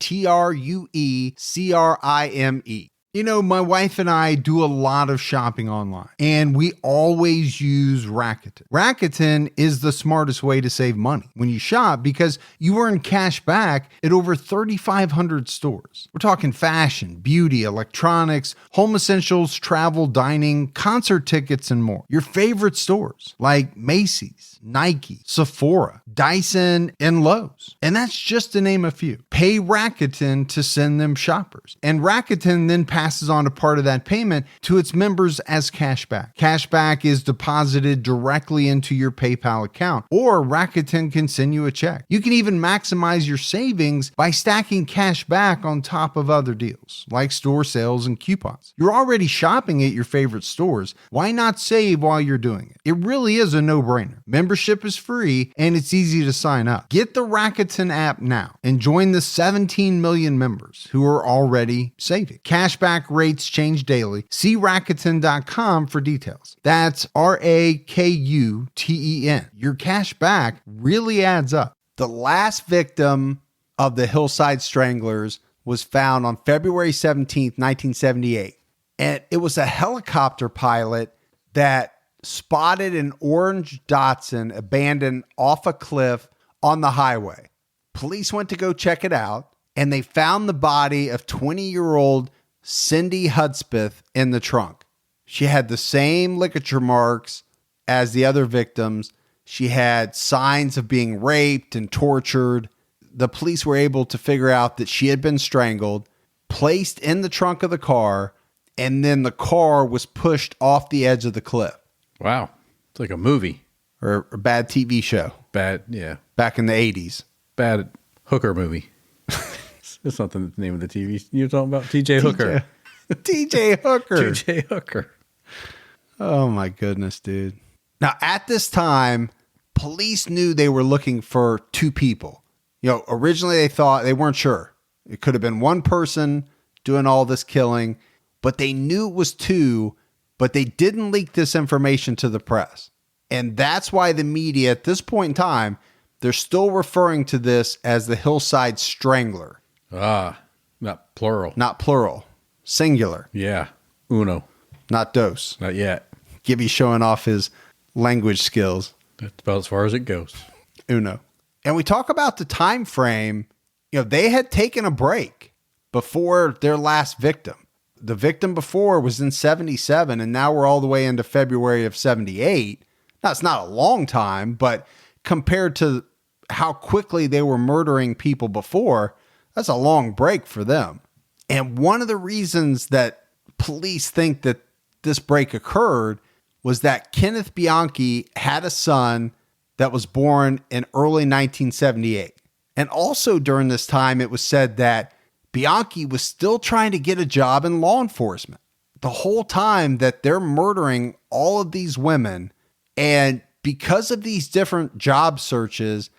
TRUECRIME. My wife and I do a lot of shopping online, and we always use Rakuten. Rakuten is the smartest way to save money when you shop because you earn cash back at over 3,500 stores. We're talking fashion, beauty, electronics, home essentials, travel, dining, concert tickets, and more. Your favorite stores like Macy's, Nike, Sephora, Dyson, and Lowe's. And that's just to name a few. Pay Rakuten to send them shoppers. And Rakuten then passes on a part of that payment to its members as cashback. Cashback is deposited directly into your PayPal account, or Rakuten can send you a check. You can even maximize your savings by stacking cash back on top of other deals, like store sales and coupons. You're already shopping at your favorite stores. Why not save while you're doing it? It really is a no-brainer. Members Membership is free and it's easy to sign up. Get the Rakuten app now and join the 17 million members who are already saving. Cashback rates change daily. See Rakuten.com for details. That's RAKUTEN. Your cash back really adds up. The last victim of the Hillside Stranglers was found on February 17th, 1978. And it was a helicopter pilot that spotted an orange Datsun abandoned off a cliff on the highway. Police went to go check it out, and they found the body of 20-year-old Cindy Hudspeth in the trunk. She had the same ligature marks as the other victims. She had signs of being raped and tortured. The police were able to figure out that she had been strangled, placed in the trunk of the car, and then the car was pushed off the edge of the cliff. Wow. It's like a movie. Or a bad TV show. Bad, yeah. Back in the 80s. Bad hooker movie. That's not the name of the TV you're talking about. TJ Hooker. TJ Hooker. TJ Hooker. Oh my goodness, dude. Now, at this time, police knew they were looking for two people. Originally they weren't sure. It could have been one person doing all this killing, but they knew it was two, but they didn't leak this information to the press. And that's why the media at this point in time, they're still referring to this as the Hillside Strangler. Ah, not plural. Not plural. Singular. Yeah. Uno. Not dos. Not yet. Gibby showing off his language skills. That's about as far as it goes. Uno. And we talk about the time frame. They had taken a break before their last victim. The victim before was in 77, and now we're all the way into February of 78. Now, it's not a long time, but compared to how quickly they were murdering people before, that's a long break for them. And one of the reasons that police think that this break occurred was that Kenneth Bianchi had a son that was born in early 1978. And also during this time, it was said that Bianchi was still trying to get a job in law enforcement the whole time that they're murdering all of these women. And because of these different job searches,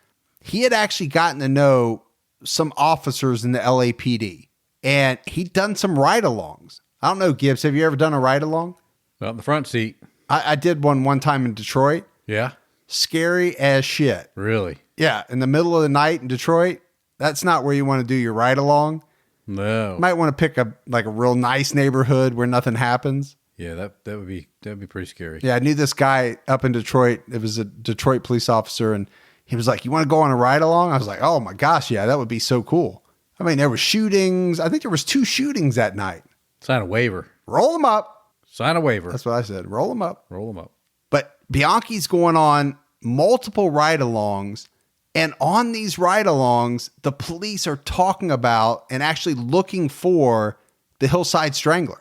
he had actually gotten to know some officers in the LAPD, and he'd done some ride-alongs. I don't know, Gibbs, have you ever done a ride-along? Out in the front seat. I did one time in Detroit. Yeah. Scary as shit. Really? Yeah. In the middle of the night in Detroit, that's not where you want to do your ride-along. No. Might want to pick a real nice neighborhood where nothing happens. Yeah, that'd be pretty scary. Yeah, I knew this guy up in Detroit. It was a Detroit police officer, and he was like, "You want to go on a ride along?" I was like, "Oh my gosh, yeah, that would be so cool." I mean, there were shootings. I think there was 2 shootings that night. Sign a waiver. Roll them up. Sign a waiver. That's what I said. Roll them up. Roll them up. But Bianchi's going on multiple ride-alongs, and on these ride-alongs, the police are talking about and actually looking for the Hillside Strangler.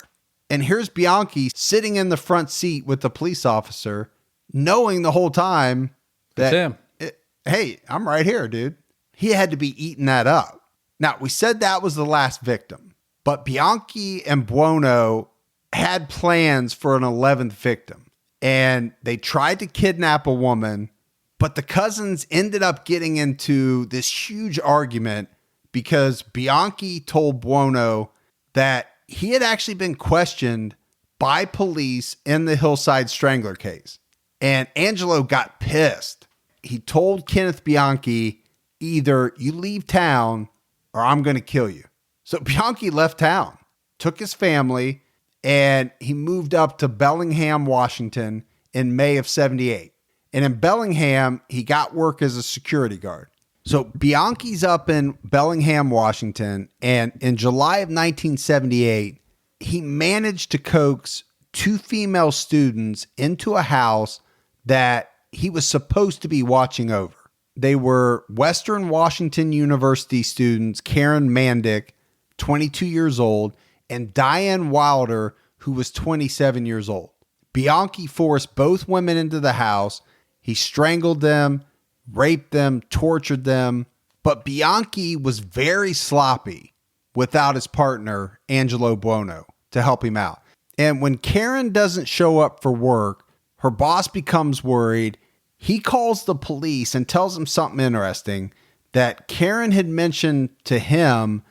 And here's Bianchi sitting in the front seat with the police officer, knowing the whole time that, It's him. Hey, I'm right here, dude. He had to be eating that up. Now, we said that was the last victim, but Bianchi and Buono had plans for an 11th victim, and they tried to kidnap a woman, but the cousins ended up getting into this huge argument because Bianchi told Buono that he had actually been questioned by police in the Hillside Strangler case. And Angelo got pissed. He told Kenneth Bianchi, either you leave town or I'm going to kill you. So Bianchi left town, took his family, and he moved up to Bellingham, Washington in May of 78. And in Bellingham, he got work as a security guard. So Bianchi's up in Bellingham, Washington, and in July of 1978, he managed to coax 2 female students into a house that he was supposed to be watching over. They were Western Washington University students, Karen Mandick, 22 years old, and Diane Wilder, who was 27 years old. Bianchi forced both women into the house. He strangled them, raped them, tortured them. But Bianchi was very sloppy without his partner, Angelo Buono, to help him out. And when Karen doesn't show up for work, her boss becomes worried. he calls the police and tells them something interesting, that Karen had mentioned to him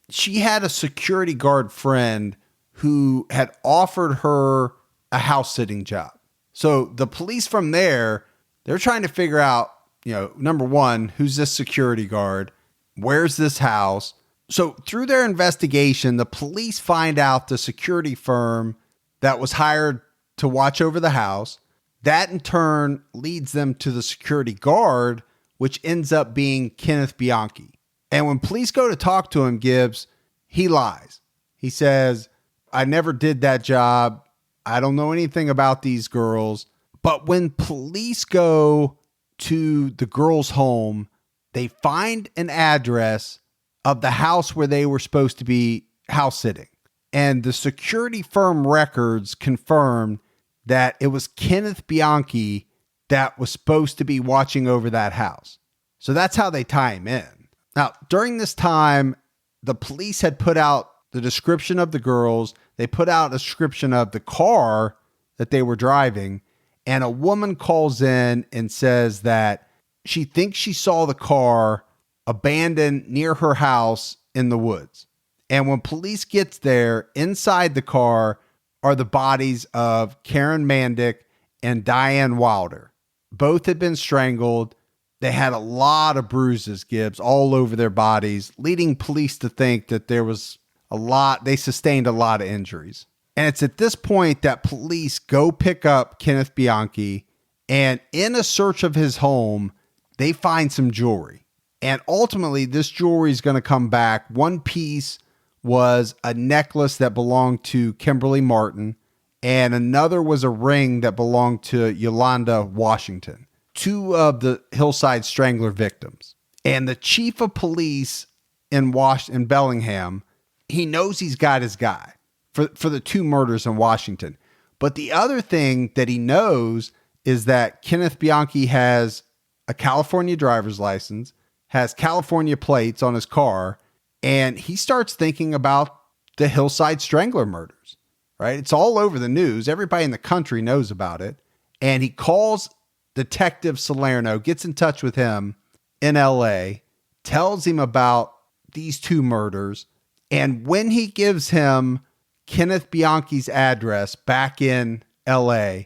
she had a security guard friend who had offered her a house sitting job. So the police from there, they're trying to figure out, number one, who's this security guard? Where's this house? So through their investigation, the police find out the security firm that was hired to watch over the house. That in turn leads them to the security guard, which ends up being Kenneth Bianchi. And when police go to talk to him, Gibbs, he lies. He says, I never did that job. I don't know anything about these girls. But when police go to the girls' home, they find an address of the house where they were supposed to be house sitting. And the security firm records confirmed that it was Kenneth Bianchi that was supposed to be watching over that house. So that's how they tie him in. Now, during this time, the police had put out the description of the girls. They put out a description of the car that they were driving. And a woman calls in and says that she thinks she saw the car abandoned near her house in the woods. And when police gets there, inside the car are the bodies of Karen Mandick and Diane Wilder. Both had been strangled. They had a lot of bruises, Gibbs, all over their bodies, leading police to think that they sustained a lot of injuries. And it's at this point that police go pick up Kenneth Bianchi, and in a search of his home, they find some jewelry. And ultimately, this jewelry is going to come back. One piece was a necklace that belonged to Kimberly Martin, and another was a ring that belonged to Yolanda Washington, two of the Hillside Strangler victims. And the chief of police in Bellingham, he knows he's got his guy for the two murders in Washington. But the other thing that he knows is that Kenneth Bianchi has a California driver's license, has California plates on his car, and he starts thinking about the Hillside Strangler murders, right? It's all over the news. Everybody in the country knows about it. And he calls Detective Salerno, gets in touch with him in LA, tells him about these two murders. And when he gives him Kenneth Bianchi's address back in LA,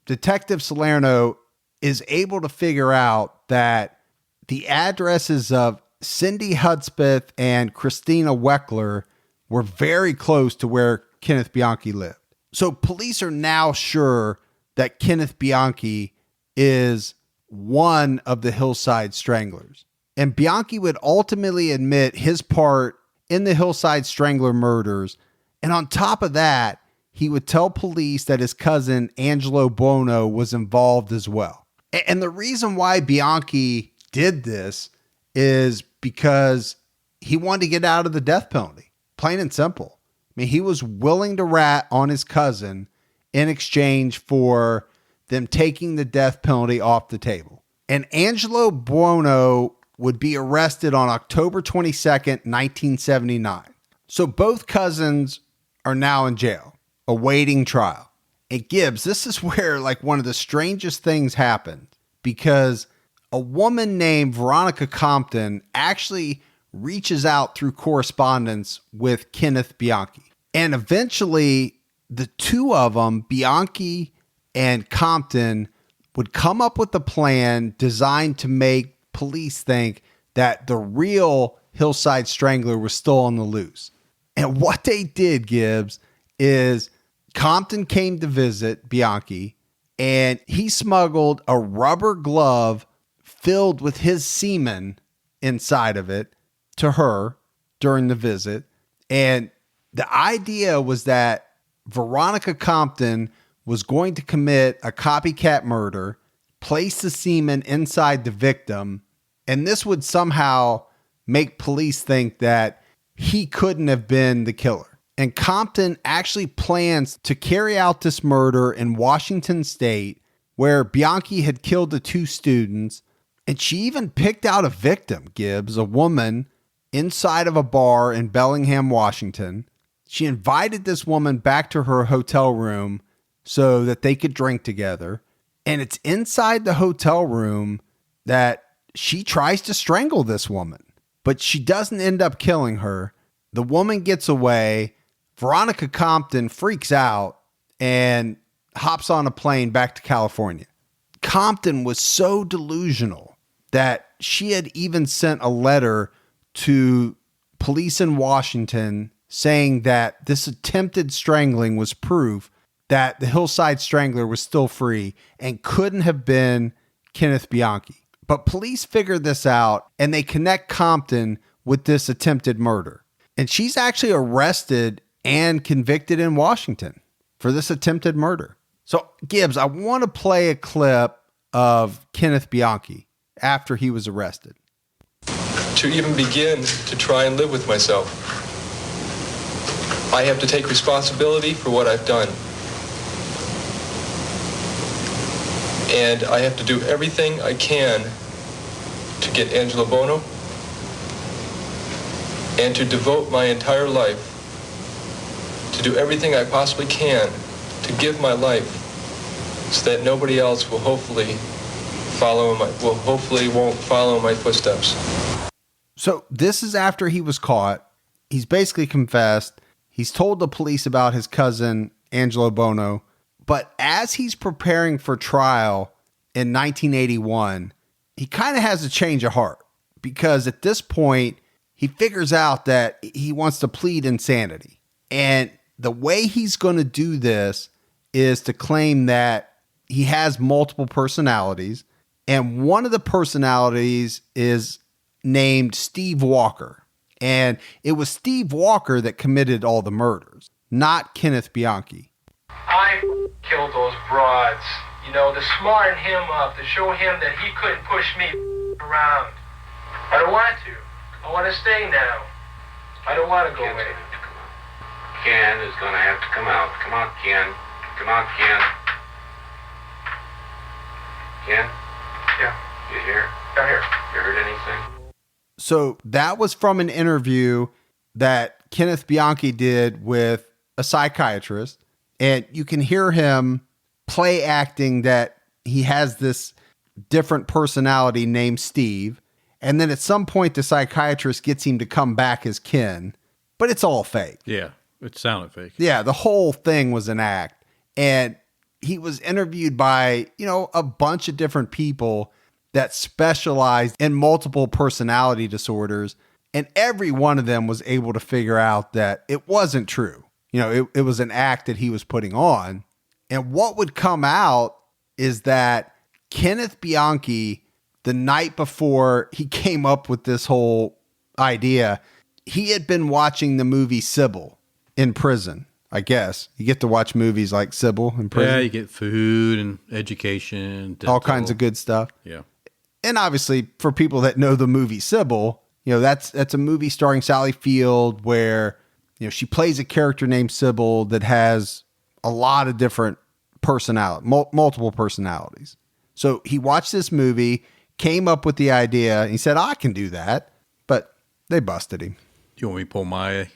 Detective Salerno is able to figure out that the addresses of Cindy Hudspeth and Christina Weckler were very close to where Kenneth Bianchi lived. So police are now sure that Kenneth Bianchi is one of the Hillside Stranglers. And Bianchi would ultimately admit his part in the Hillside Strangler murders. And on top of that, he would tell police that his cousin Angelo Buono was involved as well. And the reason why Bianchi did this is because he wanted to get out of the death penalty, plain and simple. I mean, he was willing to rat on his cousin in exchange for them taking the death penalty off the table. And Angelo Buono would be arrested on October 22nd, 1979. So both cousins are now in jail, awaiting trial. And Gibbs, this is where one of the strangest things happened, because a woman named Veronica Compton actually reaches out through correspondence with Kenneth Bianchi. And eventually, the two of them, Bianchi and Compton, would come up with a plan designed to make police think that the real Hillside Strangler was still on the loose. And what they did, Gibbs, is Compton came to visit Bianchi, and he smuggled a rubber glove filled with his semen inside of it to her during the visit. And the idea was that Veronica Compton was going to commit a copycat murder, place the semen inside the victim, and this would somehow make police think that he couldn't have been the killer. And Compton actually plans to carry out this murder in Washington State, where Bianchi had killed the two students. And she even picked out a victim, Gibbs, a woman, inside of a bar in Bellingham, Washington. She invited this woman back to her hotel room so that they could drink together. And it's inside the hotel room that she tries to strangle this woman, but she doesn't end up killing her. The woman gets away. Veronica Compton freaks out and hops on a plane back to California. Compton was so delusional that she had even sent a letter to police in Washington saying that this attempted strangling was proof that the Hillside Strangler was still free and couldn't have been Kenneth Bianchi. But police figure this out and they connect Compton with this attempted murder. And she's actually arrested and convicted in Washington for this attempted murder. So, Gibbs, I want to play a clip of Kenneth Bianchi after he was arrested. To even begin to try and live with myself, I have to take responsibility for what I've done. And I have to do everything I can to get Angelo Buono and to devote my entire life to do everything I possibly can to give my life so that nobody else will hopefully won't follow in my footsteps. So this is after he was caught. He's basically confessed. He's told the police about his cousin, Angelo Buono. But as he's preparing for trial in 1981, he kind of has a change of heart because at this point, he figures out that he wants to plead insanity. And the way he's going to do this is to claim that he has multiple personalities. And one of the personalities is named Steve Walker. And it was Steve Walker that committed all the murders, not Kenneth Bianchi. I killed those broads, to smarten him up, to show him that he couldn't push me around. I don't want to. I want to stay now. I don't want to go away. Ken is going to have to come out. Come out, Ken. Come out, Ken. Ken? Yeah. You here? I'm here. You heard anything? So that was from an interview that Kenneth Bianchi did with a psychiatrist. And you can hear him play acting that he has this different personality named Steve. And then at some point, the psychiatrist gets him to come back as Ken. But it's all fake. Yeah, it sounded fake. Yeah, the whole thing was an act. And he was interviewed by, a bunch of different people that specialized in multiple personality disorders. And every one of them was able to figure out that it wasn't true. It was an act that he was putting on. And what would come out is that Kenneth Bianchi, the night before he came up with this whole idea, he had been watching the movie Sybil in prison. I guess you get to watch movies like Sybil in prison. Yeah, you get food and education, dental. All kinds of good stuff. Yeah. And obviously for people that know the movie Sybil, that's a movie starring Sally Field where, she plays a character named Sybil that has a lot of different multiple personalities. So he watched this movie, came up with the idea, and he said, I can do that. But they busted him. Do you want me to pull one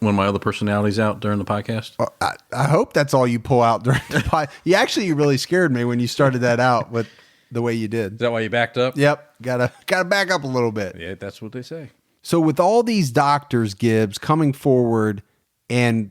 of my other personalities out during the podcast? Well, I hope that's all you pull out during the podcast. You really scared me when you started that out with the way you did. Is that why you backed up? Yep. Gotta back up a little bit. Yeah, that's what they say. So with all these doctors, Gibbs, coming forward and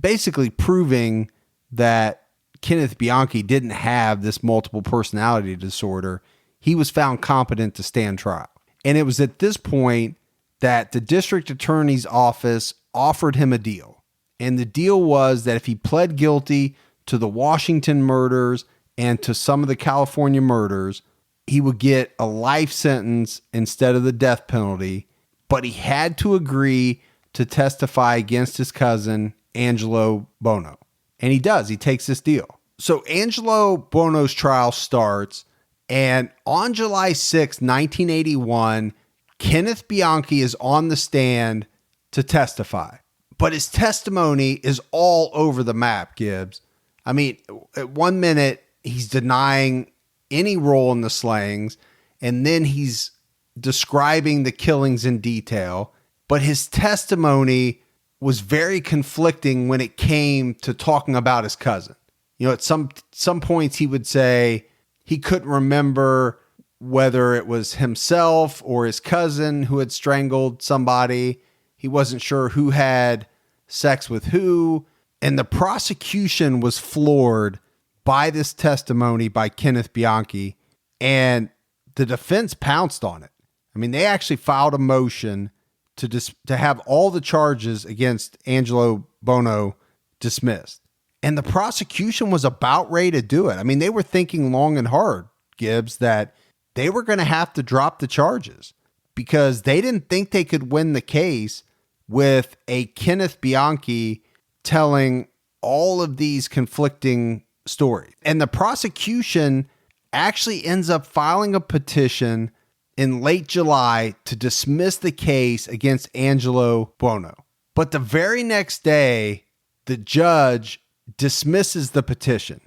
basically proving that Kenneth Bianchi didn't have this multiple personality disorder, he was found competent to stand trial. And it was at this point that the district attorney's office offered him a deal. And the deal was that if he pled guilty to the Washington murders and to some of the California murders, he would get a life sentence instead of the death penalty. But he had to agree to testify against his cousin, Angelo Buono. And he does. He takes this deal. So Angelo Buono's trial starts. And on July 6, 1981, Kenneth Bianchi is on the stand to testify. But his testimony is all over the map, Gibbs. I mean, at 1 minute, he's denying any role in the slayings. And then he's describing the killings in detail, but his testimony was very conflicting when it came to talking about his cousin. At some points he would say, He couldn't remember whether it was himself or his cousin who had strangled somebody. He wasn't sure who had sex with who. And the prosecution was floored by this testimony by Kenneth Bianchi, and the defense pounced on it. I mean, they actually filed a motion to have all the charges against Angelo Buono dismissed. And the prosecution was about ready to do it. I mean, they were thinking long and hard, Gibbs, that they were going to have to drop the charges because they didn't think they could win the case with a Kenneth Bianchi telling all of these conflicting stories. And the prosecution actually ends up filing a petition in late July to dismiss the case against Angelo Buono. But the very next day, the judge dismisses the petition.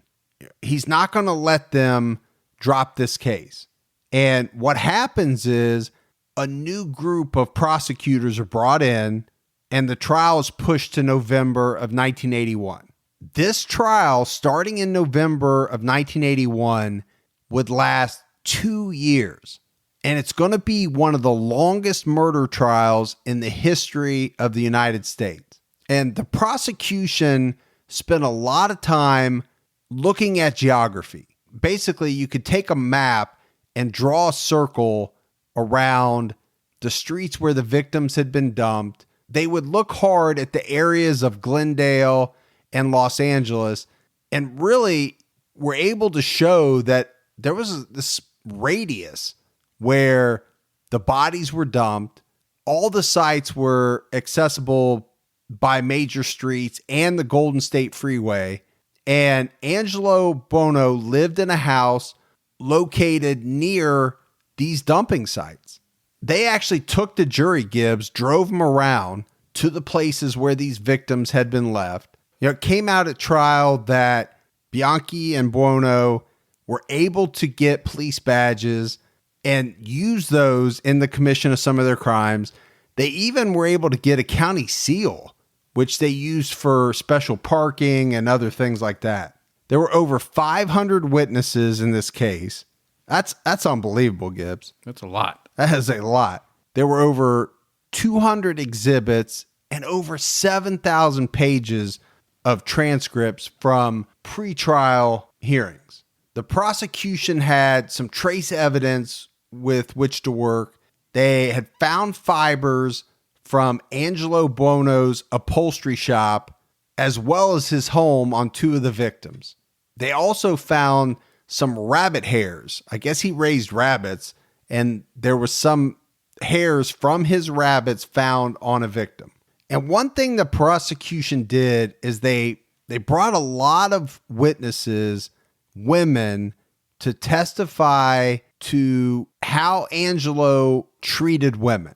He's not going to let them drop this case. And what happens is a new group of prosecutors are brought in, and the trial is pushed to November of 1981. This trial, starting in November of 1981, would last 2 years. And it's going to be one of the longest murder trials in the history of the United States. And the prosecution spent a lot of time looking at geography. Basically, you could take a map and draw a circle around the streets where the victims had been dumped. They would look hard at the areas of Glendale and Los Angeles and really were able to show that there was this radius where the bodies were dumped. All the sites were accessible by major streets and the Golden State Freeway. And Angelo Buono lived in a house located near these dumping sites. They actually took the jury, Gibbs, drove them around to the places where these victims had been left. It came out at trial that Bianchi and Buono were able to get police badges and use those in the commission of some of their crimes. They even were able to get a county seal, which they used for special parking and other things like that. There were over 500 witnesses in this case. That's unbelievable, Gibbs. That's a lot. That is a lot. There were over 200 exhibits and over 7,000 pages of transcripts from pretrial hearings. The prosecution had some trace evidence with which to work. They had found fibers from Angelo Buono's upholstery shop, as well as his home on two of the victims. They also found some rabbit hairs. I guess he raised rabbits, and there was some hairs from his rabbits found on a victim. And one thing the prosecution did is they brought a lot of witnesses, women, to testify to how Angelo treated women.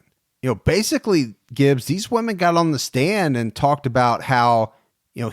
Basically, Gibbs, these women got on the stand and talked about how,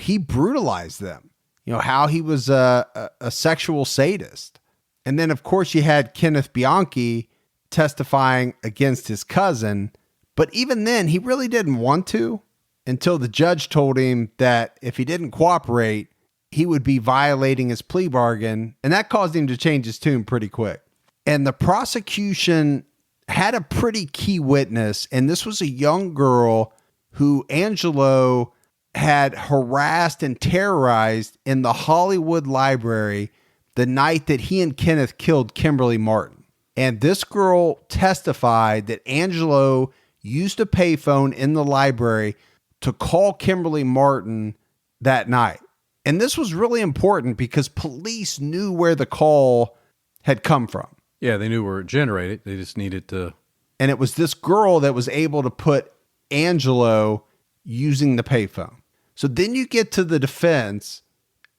he brutalized them, how he was a sexual sadist. And then, of course, you had Kenneth Bianchi testifying against his cousin. But even then, he really didn't want to until the judge told him that if he didn't cooperate, he would be violating his plea bargain. And that caused him to change his tune pretty quick. And the prosecution had a pretty key witness, and this was a young girl who Angelo had harassed and terrorized in the Hollywood Library the night that he and Kenneth killed Kimberly Martin. And this girl testified that Angelo used a payphone in the library to call Kimberly Martin that night. And this was really important because police knew where the call had come from. Yeah, they knew where it generated. They just needed to. And it was this girl that was able to put Angelo using the payphone. So then you get to the defense,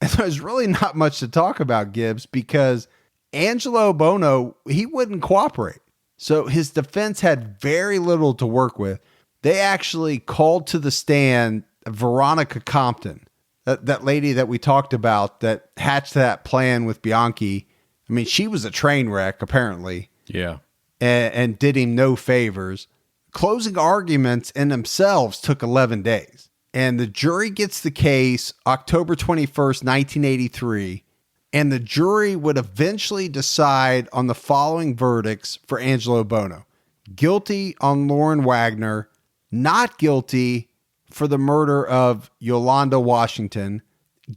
and there's really not much to talk about, Gibbs, because Angelo Buono, he wouldn't cooperate. So his defense had very little to work with. They actually called to the stand Veronica Compton, that lady that we talked about that hatched that plan with Bianchi. I mean, she was a train wreck, apparently. Yeah. And did him no favors. Closing arguments in themselves took 11 days. And the jury gets the case October 21st, 1983. And the jury would eventually decide on the following verdicts for Angelo Buono. Guilty on Lauren Wagner, not guilty for the murder of Yolanda Washington,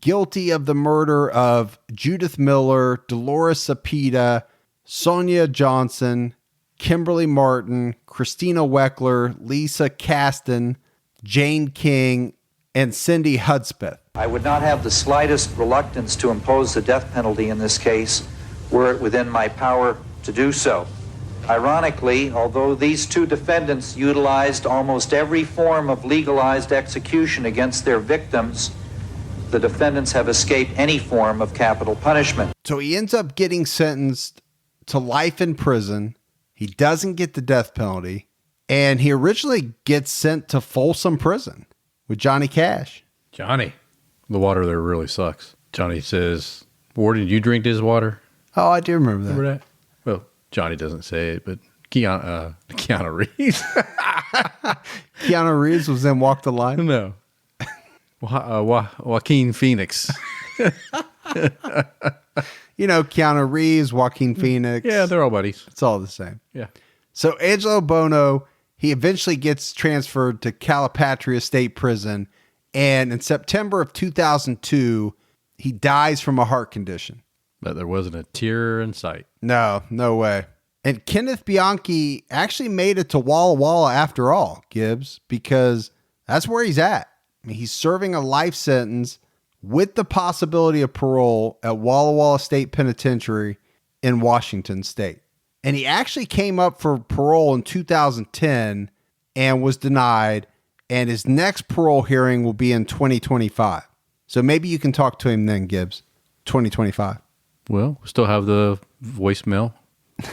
guilty of the murder of Judith Miller, Dolores Cepeda, Sonia Johnson, Kimberly Martin, Christina Weckler, Lisa Caston, Jane King, and Cindy Hudspeth. I would not have the slightest reluctance to impose the death penalty in this case were it within my power to do so. Ironically, although these two defendants utilized almost every form of legalized execution against their victims, the defendants have escaped any form of capital punishment. So he ends up getting sentenced to life in prison. He doesn't get the death penalty, and he originally gets sent to Folsom Prison with Johnny Cash. Johnny, the water there really sucks. Johnny says, Warden, did you drink this water? Oh, I do remember that. Remember that? Well, Johnny doesn't say it, but Keanu Reeves. Keanu Reeves was in Walk the Line. No. Joaquin Phoenix. You know, Keanu Reeves, Joaquin Phoenix. Yeah, they're all buddies. It's all the same. Yeah. So Angelo Buono, he eventually gets transferred to Calipatria State Prison. And in September of 2002, he dies from a heart condition. But there wasn't a tear in sight. No way. And Kenneth Bianchi actually made it to Walla Walla after all, Gibbs, because that's where he's at. I mean, he's serving a life sentence with the possibility of parole at Walla Walla State Penitentiary in Washington State. And he actually came up for parole in 2010 and was denied. And his next parole hearing will be in 2025. So maybe you can talk to him then, Gibbs. 2025. Well, we still have the voicemail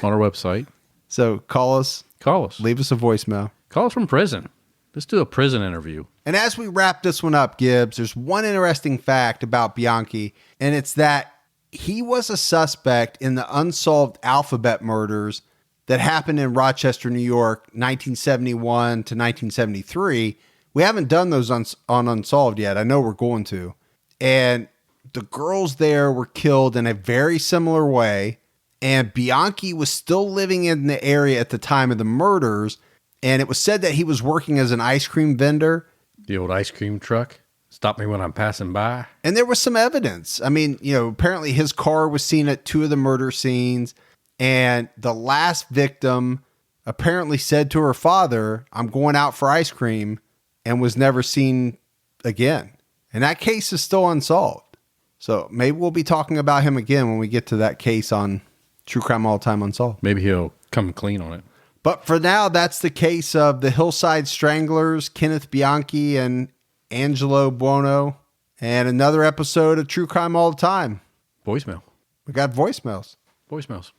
on our website. So call us. Call us. Leave us a voicemail. Call us from prison. Let's do a prison interview. And as we wrap this one up, Gibbs, there's one interesting fact about Bianchi, and it's that he was a suspect in the unsolved alphabet murders that happened in Rochester, New York, 1971 to 1973. We haven't done those on Unsolved yet. I know we're going to. And the girls there were killed in a very similar way. And Bianchi was still living in the area at the time of the murders. And it was said that he was working as an ice cream vendor. The old ice cream truck. Stop me when I'm passing by. And there was some evidence. I mean, you know, apparently his car was seen at two of the murder scenes. And the last victim apparently said to her father, I'm going out for ice cream, and was never seen again. And that case is still unsolved. So maybe we'll be talking about him again when we get to that case on True Crime All the Time Unsolved. Maybe he'll come clean on it. But for now, that's the case of the Hillside Stranglers, Kenneth Bianchi and Angelo Buono, and another episode of True Crime All the Time. Voicemail. We got voicemails. Voicemails.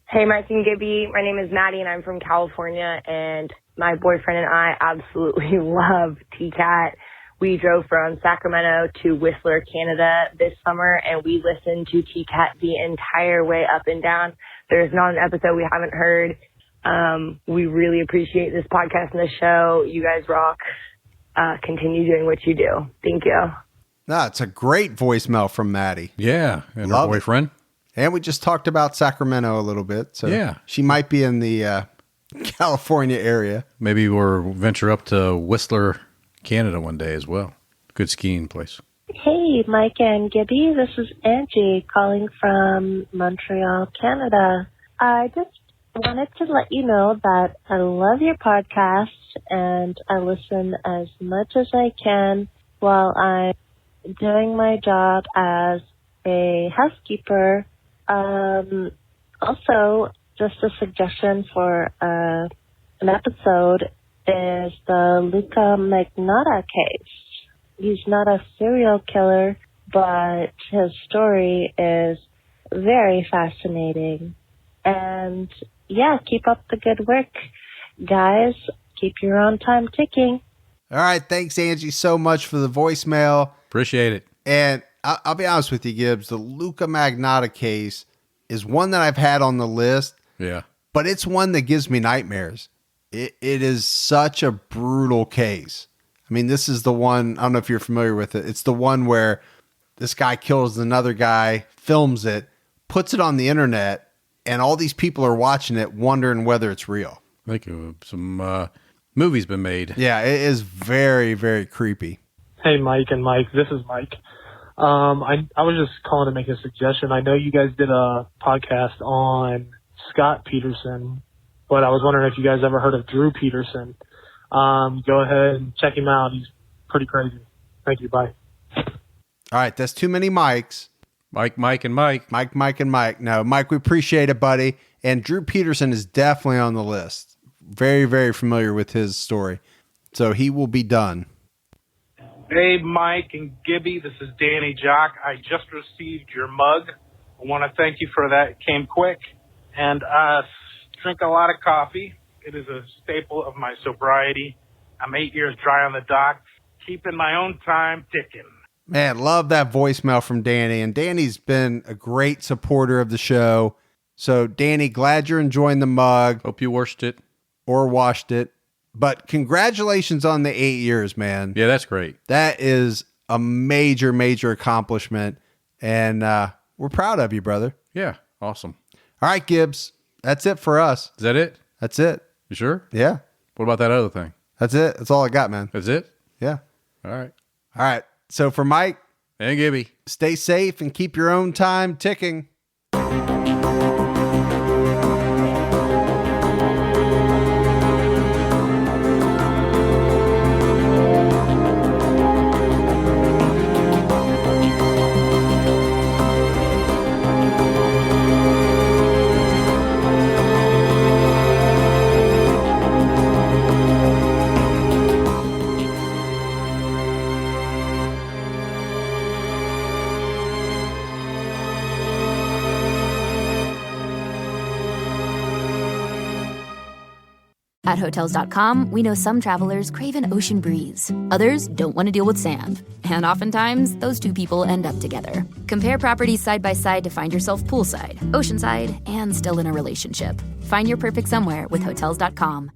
Hey, Mike and Gibby. My name is Maddie, and I'm from California, and my boyfriend and I absolutely love T-Cat. We drove from Sacramento to Whistler, Canada this summer, and we listened to T-Cat the entire way up and down. There's not an episode we haven't heard. We really appreciate this podcast and this show. You guys rock. Continue doing what you do. Thank you. No, it's a great voicemail from Maddie. Yeah, and Love her boyfriend. And we just talked about Sacramento a little bit. So yeah, she might be in the California area. Maybe we'll venture up to Whistler, Canada one day as well. Good skiing place. Hey, Mike and Gibby. This is Angie calling from Montreal, Canada. I just wanted to let you know that I love your podcast and I listen as much as I can while I'm doing my job as a housekeeper. Also, just a suggestion for an episode is the Luca Magnotta case. He's not a serial killer, but his story is very fascinating. And yeah, keep up the good work, guys. Keep your on time ticking. All right. Thanks, Angie, so much for the voicemail. Appreciate it. And I'll be honest with you, Gibbs. The Luca Magnotta case is one that I've had on the list. Yeah. But it's one that gives me nightmares. It is such a brutal case. I mean, this is the one, I don't know if you're familiar with it. It's the one where this guy kills another guy films it, puts it on the internet, and all these people are watching it, wondering whether it's real. I think some movies been made. Yeah, it is very, very creepy. Hey, Mike and Mike. This is Mike. I was just calling to make a suggestion. I know you guys did a podcast on Scott Peterson, but I was wondering if you guys ever heard of Drew Peterson. Go ahead and check him out. He's pretty crazy. Thank you. Bye. All right, that's too many Mikes. Mike, and Mike. Mike, and Mike. No, Mike, we appreciate it, buddy. And Drew Peterson is definitely on the list. Very, very familiar with his story. So he will be done. Hey, Mike and Gibby, this is Danny Jock. I just received your mug. I want to thank you for that. It came quick. And drink a lot of coffee. It is a staple of my sobriety. I'm 8 years dry on the dock, keeping my own time ticking. Man, love that voicemail from Danny. And Danny's been a great supporter of the show. So, Danny, glad you're enjoying the mug. Hope you washed it. Or washed it. But congratulations on the 8 years, man. Yeah, that's great. That is a major, major accomplishment. And we're proud of you, brother. Yeah, awesome. All right, Gibbs. That's it for us. Is that it? That's it. You sure? Yeah. What about that other thing? That's it. That's all I got, man. That's it? Yeah. All right. All right. So for Mike and Gibby, stay safe and keep your own time ticking. At Hotels.com, we know some travelers crave an ocean breeze. Others don't want to deal with sand. And oftentimes, those two people end up together. Compare properties side by side to find yourself poolside, oceanside, and still in a relationship. Find your perfect somewhere with Hotels.com.